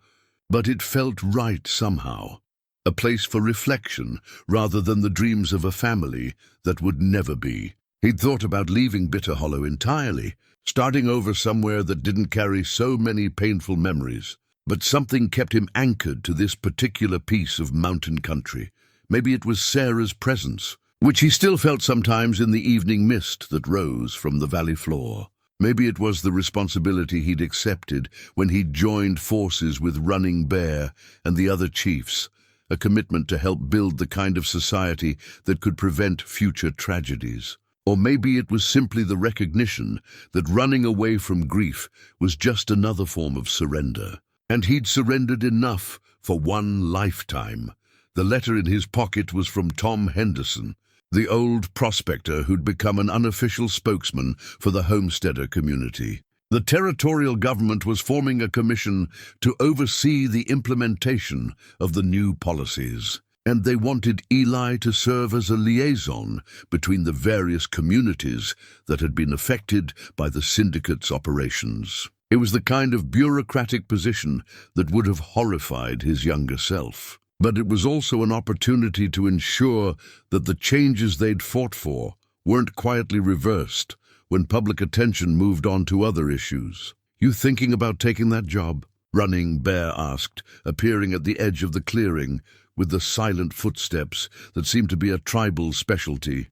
but it felt right somehow. A place for reflection rather than the dreams of a family that would never be. He'd thought about leaving Bitter Hollow entirely, starting over somewhere that didn't carry so many painful memories. But something kept him anchored to this particular piece of mountain country. Maybe it was Sarah's presence, which he still felt sometimes in the evening mist that rose from the valley floor. Maybe it was the responsibility he'd accepted when he'd joined forces with Running Bear and the other chiefs, a commitment to help build the kind of society that could prevent future tragedies. Or maybe it was simply the recognition that running away from grief was just another form of surrender. And he'd surrendered enough for one lifetime. The letter in his pocket was from Tom Henderson, the old prospector who'd become an unofficial spokesman for the homesteader community. The territorial government was forming a commission to oversee the implementation of the new policies. and they wanted Eli to serve as a liaison between the various communities that had been affected by the syndicate's operations. It was the kind of bureaucratic position that would have horrified his younger self. But it was also an opportunity to ensure that the changes they'd fought for weren't quietly reversed when public attention moved on to other issues. "You thinking about taking that job?" Running Bear asked, appearing at the edge of the clearing with the silent footsteps that seemed to be a tribal specialty.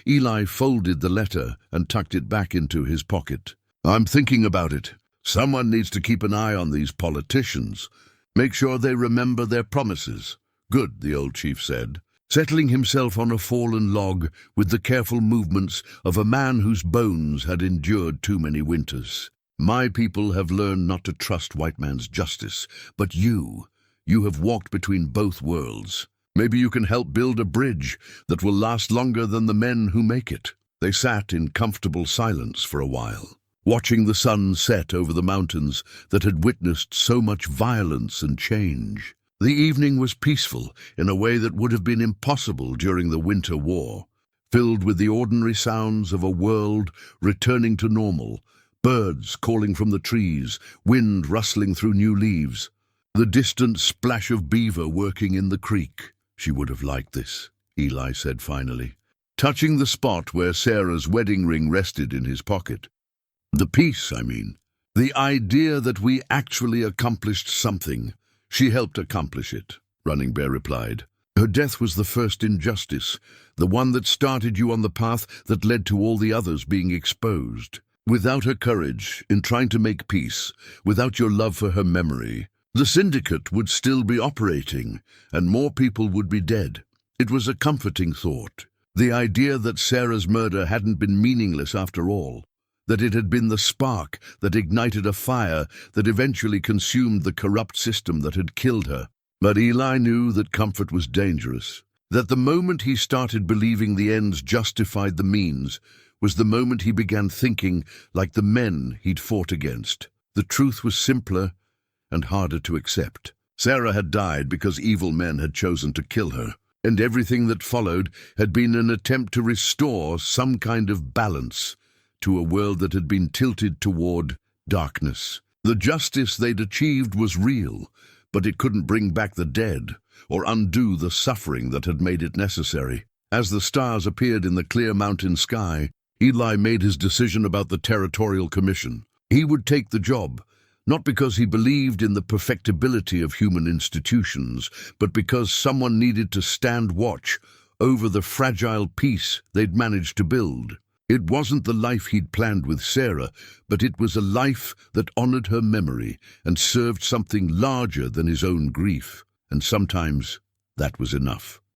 Eli folded the letter and tucked it back into his pocket. "I'm thinking about it. Someone needs to keep an eye on these politicians. Make sure they remember their promises." "Good," the old chief said, settling himself on a fallen log with the careful movements of a man whose bones had endured too many winters. "My people have learned not to trust white man's justice, but you have walked between both worlds. Maybe you can help build a bridge that will last longer than the men who make it." They sat in comfortable silence for a while, watching the sun set over the mountains that had witnessed so much violence and change. The evening was peaceful in a way that would have been impossible during the Winter War, filled with the ordinary sounds of a world returning to normal, birds calling from the trees, wind rustling through new leaves, the distant splash of beaver working in the creek. "She would have liked this," Eli said finally, touching the spot where Sarah's wedding ring rested in his pocket. "The peace, I mean. The idea that we actually accomplished something. She helped accomplish it," Running Bear replied. "Her death was the first injustice, the one that started you on the path that led to all the others being exposed. Without her courage in trying to make peace, without your love for her memory, the syndicate would still be operating, and more people would be dead." It was a comforting thought. The idea that Sarah's murder hadn't been meaningless after all, that it had been the spark that ignited a fire that eventually consumed the corrupt system that had killed her. But Eli knew that comfort was dangerous, that the moment he started believing the ends justified the means was the moment he began thinking like the men he'd fought against. The truth was simpler and harder to accept. Sarah had died because evil men had chosen to kill her, and everything that followed had been an attempt to restore some kind of balance to a world that had been tilted toward darkness. The justice they'd achieved was real, but it couldn't bring back the dead or undo the suffering that had made it necessary. As the stars appeared in the clear mountain sky, Eli made his decision about the Territorial Commission. He would take the job, not because he believed in the perfectibility of human institutions, but because someone needed to stand watch over the fragile peace they'd managed to build. It wasn't the life he'd planned with Sarah, but it was a life that honored her memory and served something larger than his own grief. And sometimes that was enough.